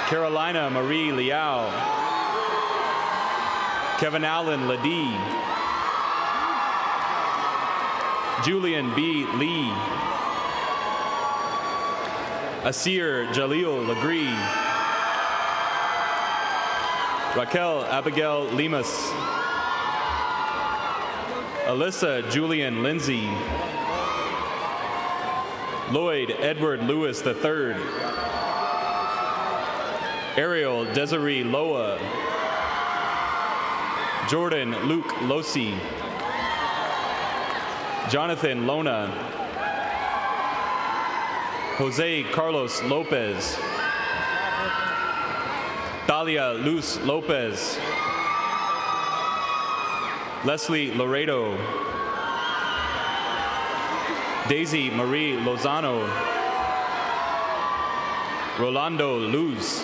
Carolina Marie Liao. Kevin Allen Ladie. Julian B. Lee. Asir Jalil Legree. Raquel Abigail Lemus. Alyssa Julian Lindsay. Lloyd Edward Lewis III. Ariel Desiree Loa. Jordan Luke Losi. Jonathan Lona, Jose Carlos Lopez, Thalia Luz Lopez, Leslie Laredo, Daisy Marie Lozano, Rolando Luz,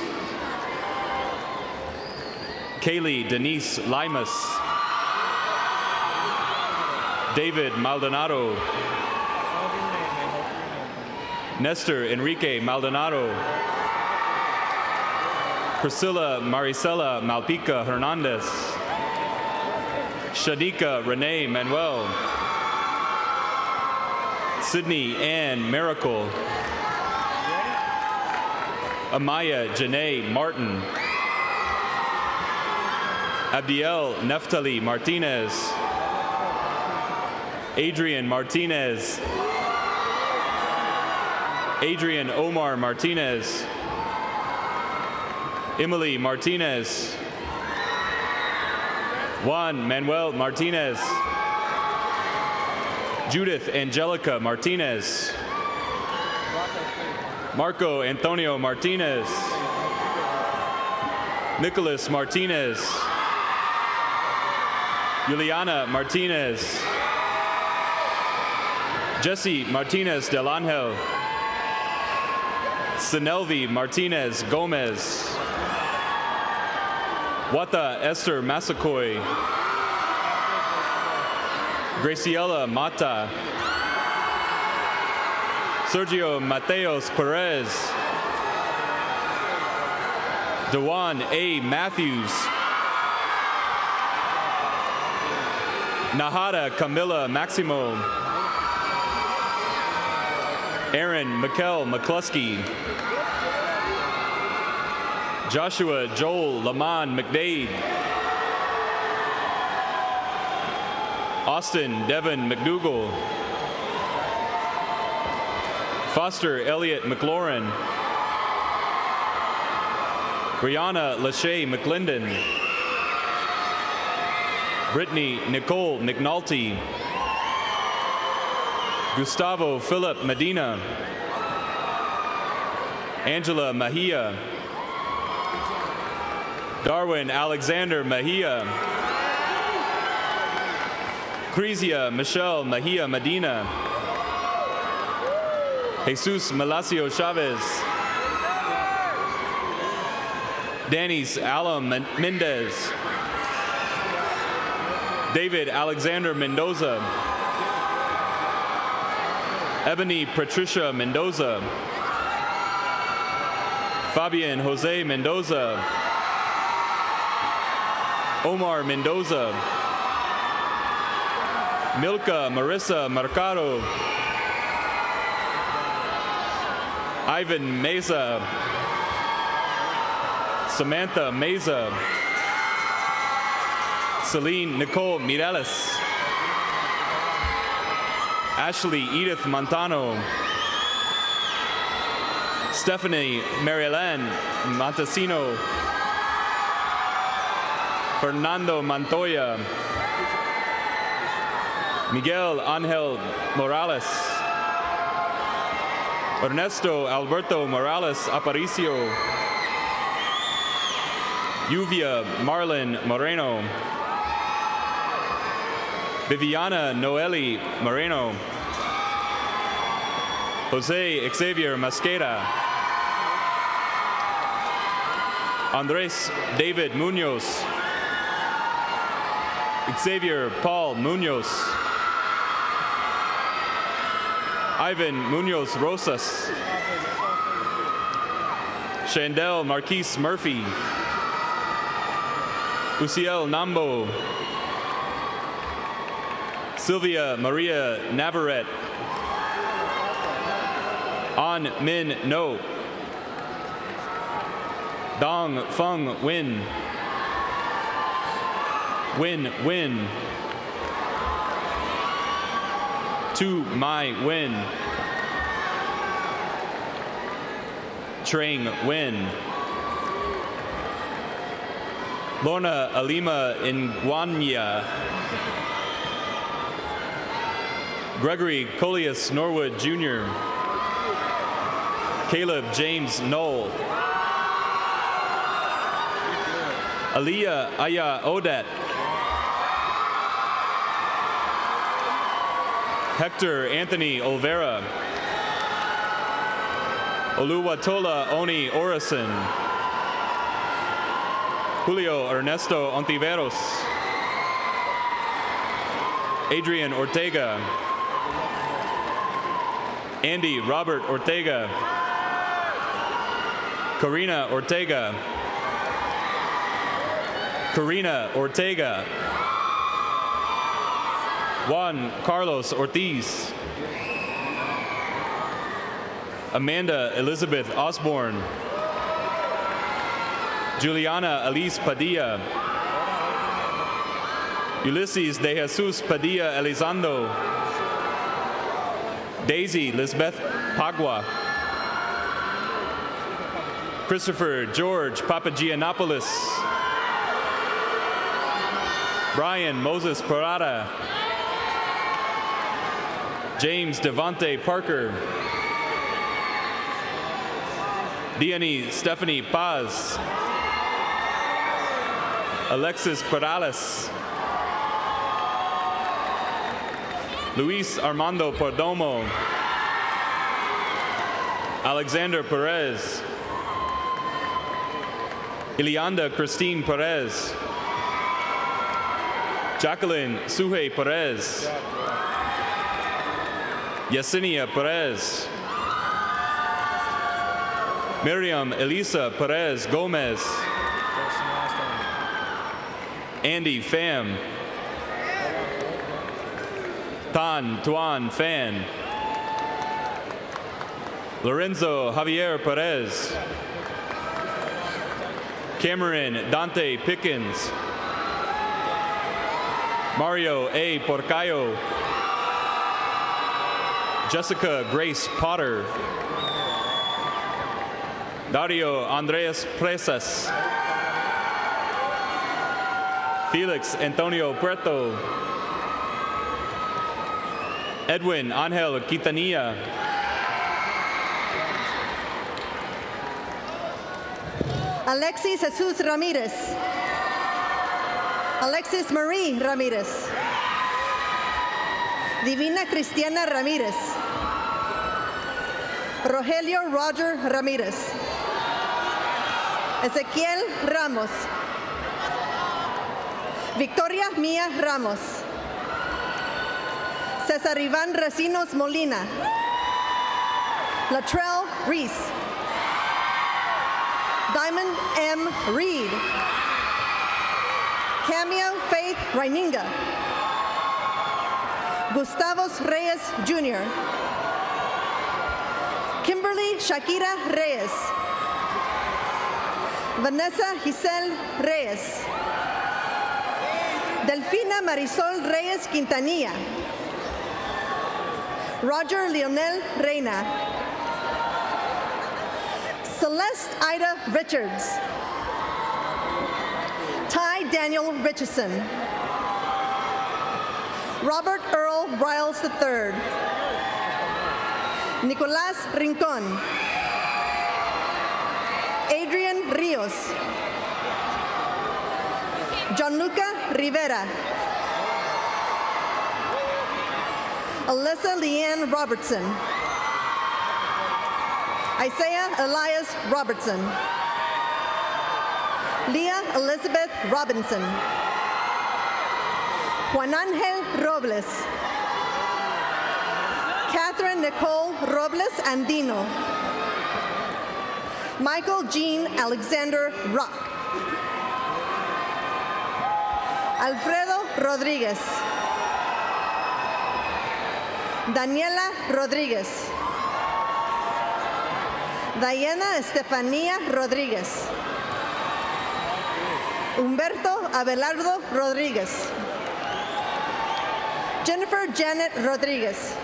Kaylee Denise Limas, David Maldonado, Nestor Enrique Maldonado, Priscilla Maricela Malpica Hernandez, Shanika Renee Manuel, Sydney Ann Miracle, Amaya Janae Martin, Abdiel Neftali Martinez, Adrian Martinez, Adrian Omar Martinez, Emily Martinez, Juan Manuel Martinez, Judith Angelica Martinez, Marco Antonio Martinez, Nicholas Martinez, Juliana Martinez, Jesse Martinez del Angel, Sinelvi Martinez Gomez, Wata Esther Masakoy, Graciela Mata, Sergio Mateos Perez, Dewan A. Matthews, Nahada Camilla Maximo, Aaron Mikkel McCluskey, Joshua Joel Lamont McDade, Austin Devin McDougall, Foster Elliott McLaurin, Brianna Lachey McClendon, Brittany Nicole McNulty, Gustavo Philip Medina, Angela Mejia, Darwin Alexander Mejia, Crisia Michelle Mejia Medina, Jesus Malacio Chavez, Danis Alam Mendez, David Alexander Mendoza, Ebony Patricia Mendoza, Fabian Jose Mendoza, Omar Mendoza, Milka Marissa Mercado, Ivan Meza, Samantha Meza, Celine Nicole Mireles, Ashley Edith Montano, Stephanie Marilyn Montesino, Fernando Montoya, Miguel Angel Morales, Ernesto Alberto Morales Aparicio, Yuvia Marlon Moreno, Viviana Noeli Moreno, Jose Xavier Masqueda, Andres David Munoz, Xavier Paul Munoz, Ivan Munoz Rosas, Chandel Marquise Murphy, Uciel Nambo, Sylvia Maria Navarrete, An Min No, Dong Feng Win, Win Win, To My Win, Trang Win, Lorna Alima Nguanya, Gregory Coleus Norwood Jr., Caleb James Knoll, Aliyah Aya Odet, Hector Anthony Olvera, Oluwatola Oni Orison, Julio Ernesto Ontiveros, Adrian Ortega, Andy Robert Ortega, Karina Ortega, Karina Ortega, Juan Carlos Ortiz, Amanda Elizabeth Osborne, Juliana Alice Padilla, Ulysses de Jesus Padilla Elizondo, Daisy Lisbeth Pagua, Christopher George Papagiannopoulos, Brian Moses Parada, James Devonte Parker, Diany Stephanie Paz, Alexis Perales, Luis Armando Perdomo, Alexander Perez, Ileanda Christine Perez, Jacqueline Suhe Perez, Yesenia Perez, Miriam Elisa Perez Gomez, Andy Pham, Tan Tuan Fan, Lorenzo Javier Perez, Cameron Dante Pickens, Mario A. Porcayo, Jessica Grace Potter, Dario Andreas Presas, Felix Antonio Puerto, Edwin Angel Quintanilla, Alexis Jesus Ramirez, Alexis Marie Ramirez, Divina Cristiana Ramirez, Rogelio Roger Ramirez, Ezequiel Ramos, Victoria Mia Ramos, Cesar Iván Recinos Molina, Latrell Reese, Diamond M. Reed, Cameo Faith Reininga, Gustavos Reyes Jr., Kimberly Shakira Reyes, Vanessa Giselle Reyes, Delfina Marisol Reyes Quintanilla, Roger Leonel Reina, Celeste Ida Richards, Ty Daniel Richardson, Robert Earl Riles III, Nicolas Rincon, Adrian Rios, Gianluca Rivera, Alyssa Leanne Robertson, Isaiah Elias Robertson, Leah Elizabeth Robinson, Juan Angel Robles, Catherine Nicole Robles Andino, Michael Jean Alexander Rock, Alfredo Rodriguez, Daniela Rodriguez, Diana Estefanía Rodríguez, Humberto Abelardo Rodríguez, Jennifer Janet Rodriguez,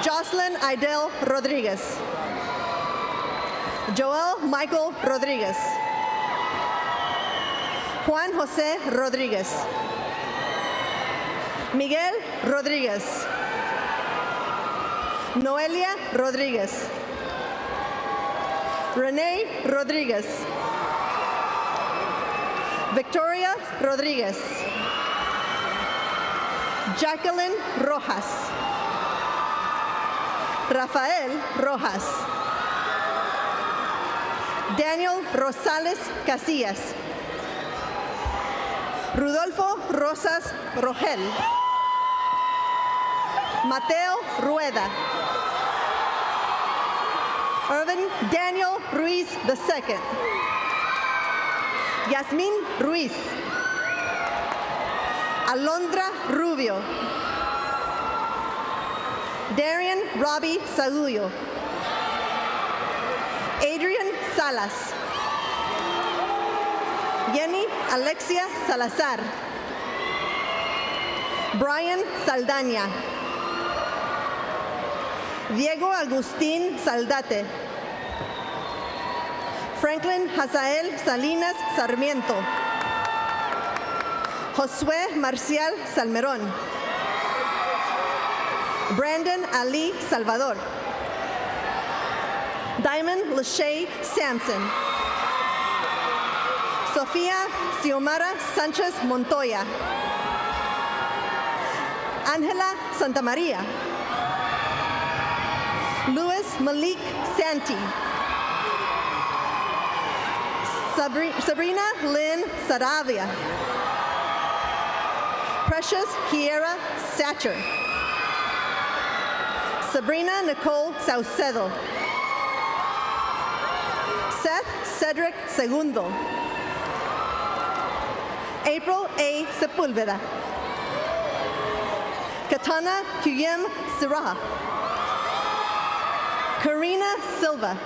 Jocelyn Idel Rodriguez, Joel Michael Rodriguez, Juan José Rodriguez, Miguel Rodríguez. Noelia Rodríguez. Renee Rodríguez. Victoria Rodríguez. Jacqueline Rojas. Rafael Rojas. Daniel Rosales Casillas. Rudolfo Rosas Rogel. Mateo Rueda. Irvin Daniel Ruiz II. Yasmin Ruiz. Alondra Rubio. Darian Robbie Saullo. Adrian Salas. Jenny Alexia Salazar. Brian Saldaña. Diego Agustín Saldate. Franklin Hazael Salinas Sarmiento. Josué Marcial Salmerón. Brandon Ali Salvador. Diamond Lachey Sampson. Sofía Xiomara Sánchez Montoya. Ángela Santamaría. Luis Malik Santi. Sabrina Lynn Saravia. Precious Kiera Satcher. Sabrina Nicole Saucedo. Seth Cedric Segundo. April A. Sepulveda. Katana Kuyem Siraha. Karina Silva.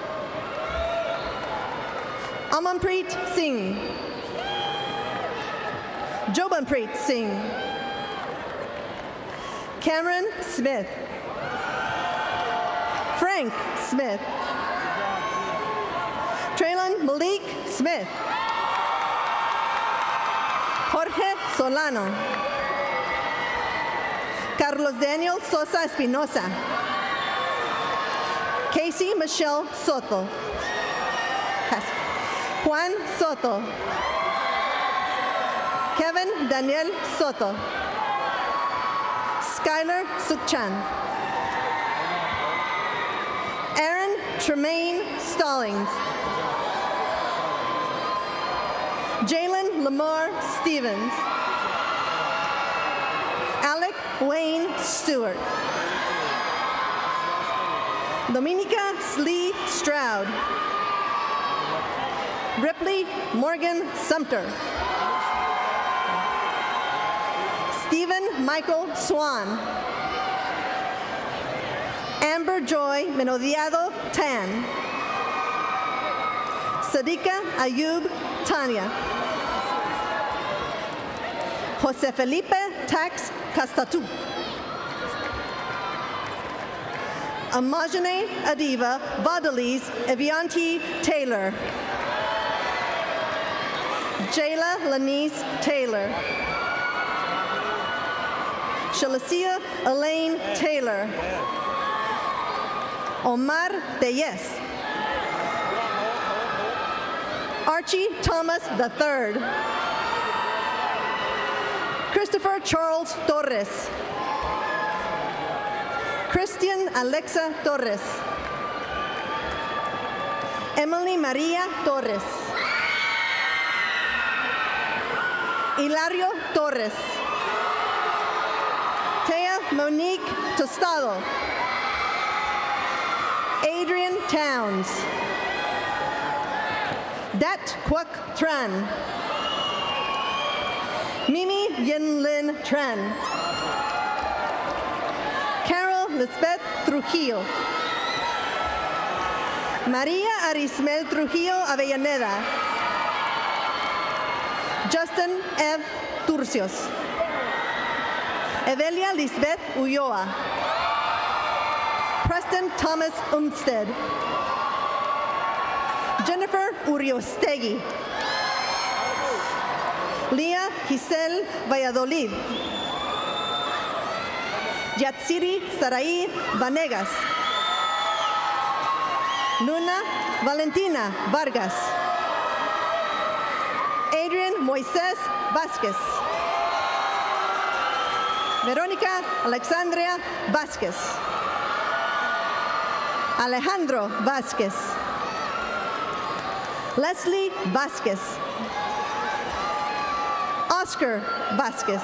Amanpreet Singh. Jobanpreet Singh. Cameron Smith. Frank Smith. Traylon Malik Smith. Jorge Solano. Carlos Daniel Sosa Espinosa. Casey Michelle Soto. Juan Soto. Kevin Daniel Soto. Skylar Sukchan. Aaron Tremaine Stallings. Jalen Lamar Stevens. Alec Wayne Stewart. Dominica Slee Stroud. Ripley Morgan Sumter. Stephen Michael Swan. Amber Joy Menodiado Tan. Sadika Ayub Tanya. Jose Felipe Tax Castatu. Amajane Adiva Vaudelis Evianti Taylor. Jayla Lanice Taylor. Shalacia Elaine Taylor. Omar Deyes. Archie Thomas III. Christopher Charles Torres. Christian Alexa Torres. Emily Maria Torres. Hilario Torres. Tea Monique Tostado. Adrian Towns. Dat Kwok Tran. Mimi Yen-Lin Tran. Carol Lisbeth Trujillo. Maria Arismel Trujillo Avellaneda. Justin Ev Turcios. Evelia Lisbeth Ulloa. Preston Thomas Umstead. Jennifer Uriostegui. Leah Giselle Valladolid. Yatsiri Sarai Vanegas. Luna Valentina Vargas. Adrian Moises Vasquez. Verónica Alexandria Vasquez. Alejandro Vasquez. Leslie Vasquez. Oscar Vasquez.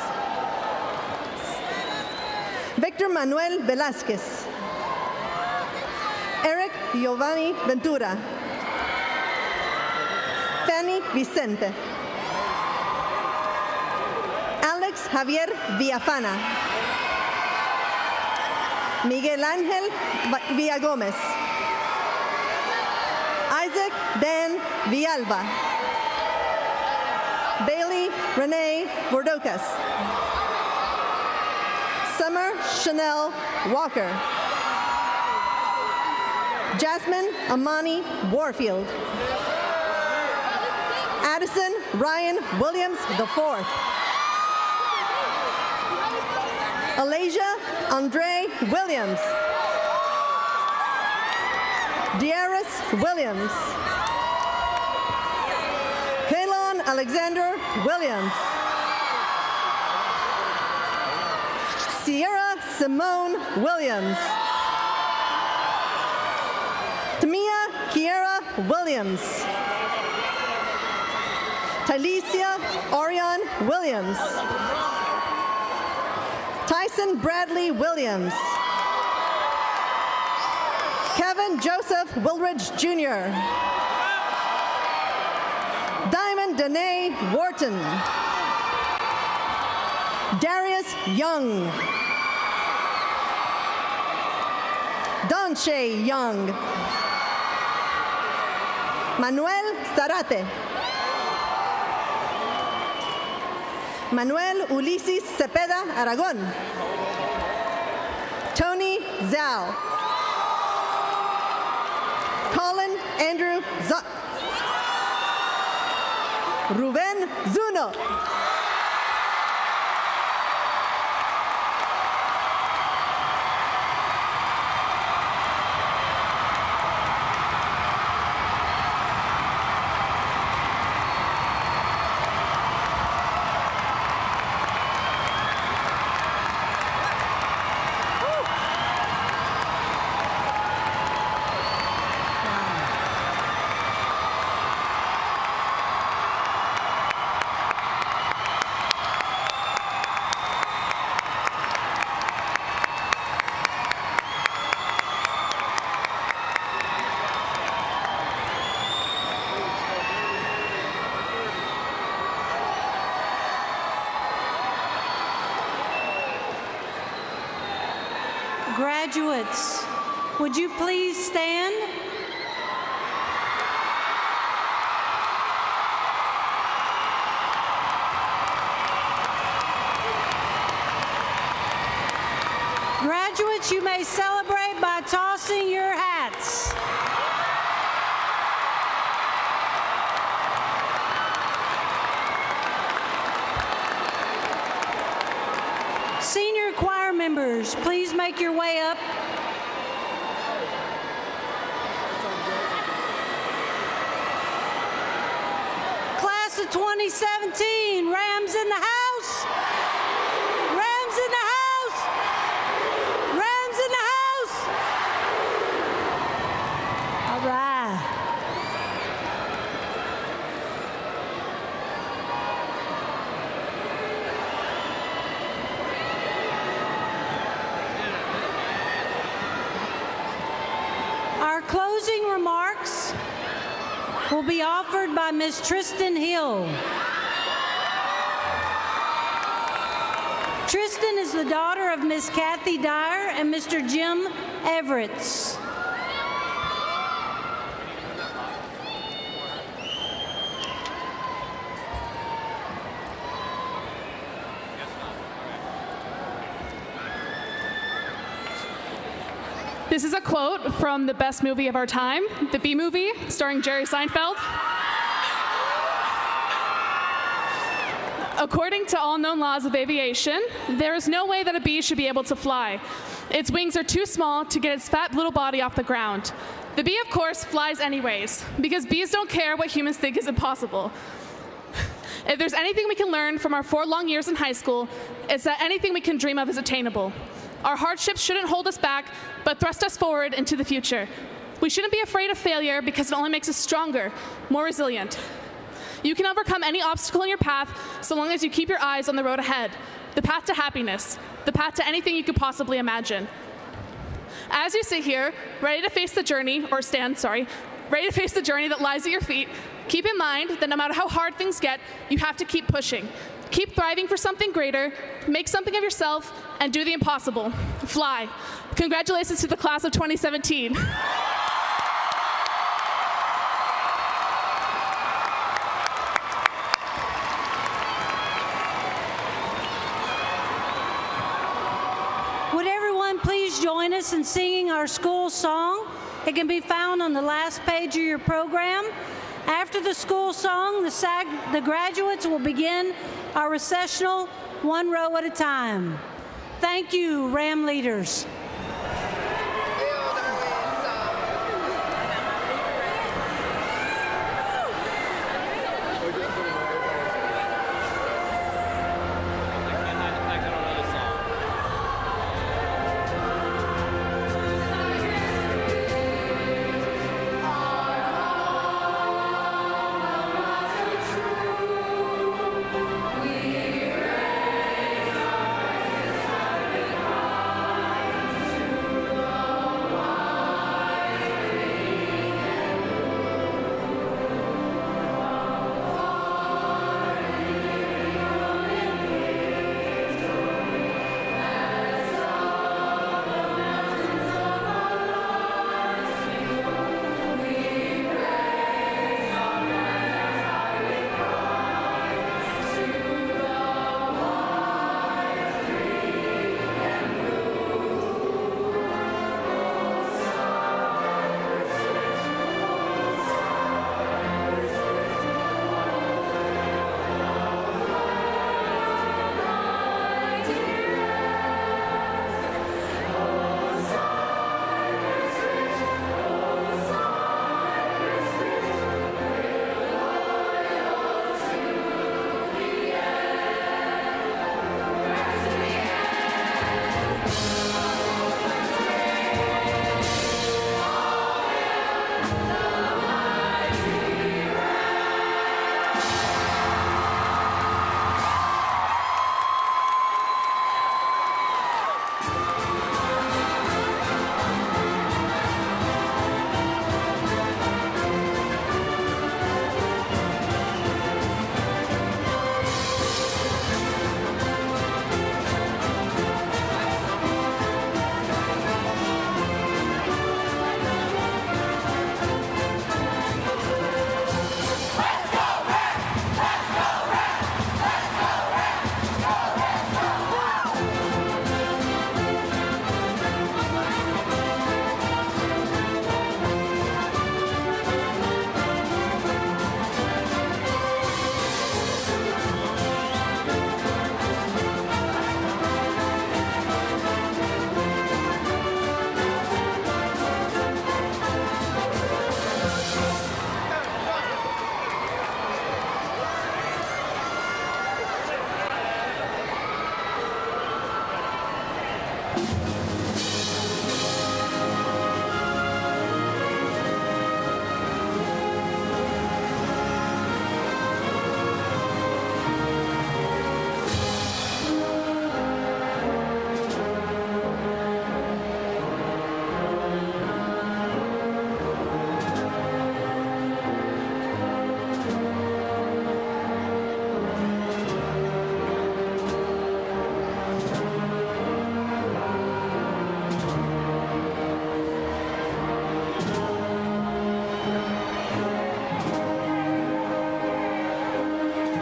Victor Manuel Velázquez. Eric Giovanni Ventura. Fanny Vicente. Alex Javier Villafana. Miguel Ángel Villagómez. Isaac Dan Villalba. Bailey Renee Bordocas. Summer Chanel Walker. Jasmine Amani Warfield. Addison Ryan Williams IV. Alasia Andre Williams. Darius Williams. Kaylon Alexander Williams. Sierra Simone Williams. Tamia Kiera Williams. Tylesia Orion Williams. Tyson Bradley Williams. Kevin Joseph Wilridge Jr. Diamond Danae Wharton. Darius Young. Donche Young. Manuel Zarate. Manuel Ulises Cepeda Aragón. Tony Zhao. Colin Andrew Zuck. Ruben Zuno. Graduates, would you please stand? Graduates, you may celebrate by tossing your hats. Senior choir members, please make your way up. Class of 2017, Rams in the house. Rams in the house. Rams in the house. All right. Our closing remarks will be offered by Ms. Tristan Hill. Tristan is the daughter of Miss Kathy Dyer and Mr. Jim Everetts. This is a quote from the best movie of our time, the Bee Movie, starring Jerry Seinfeld. According to all known laws of aviation, there is no way that a bee should be able to fly. Its wings are too small to get its fat little body off the ground. The bee, of course, flies anyways, because bees don't care what humans think is impossible. If there's anything we can learn from our 4 long years in high school, it's that anything we can dream of is attainable. Our hardships shouldn't hold us back, but thrust us forward into the future. We shouldn't be afraid of failure because it only makes us stronger, more resilient. You can overcome any obstacle in your path so long as you keep your eyes on the road ahead, the path to happiness, the path to anything you could possibly imagine. As you sit here, ready to face the journey, or stand, sorry, ready to face the journey that lies at your feet, keep in mind that no matter how hard things get, you have to keep pushing. Keep thriving for something greater, make something of yourself, and do the impossible. Fly. Congratulations to the class of 2017. Would everyone please join us in singing our school song? It can be found on the last page of your program. After the school song, the graduates will begin our recessional 1 row at a time. Thank you, RAM leaders.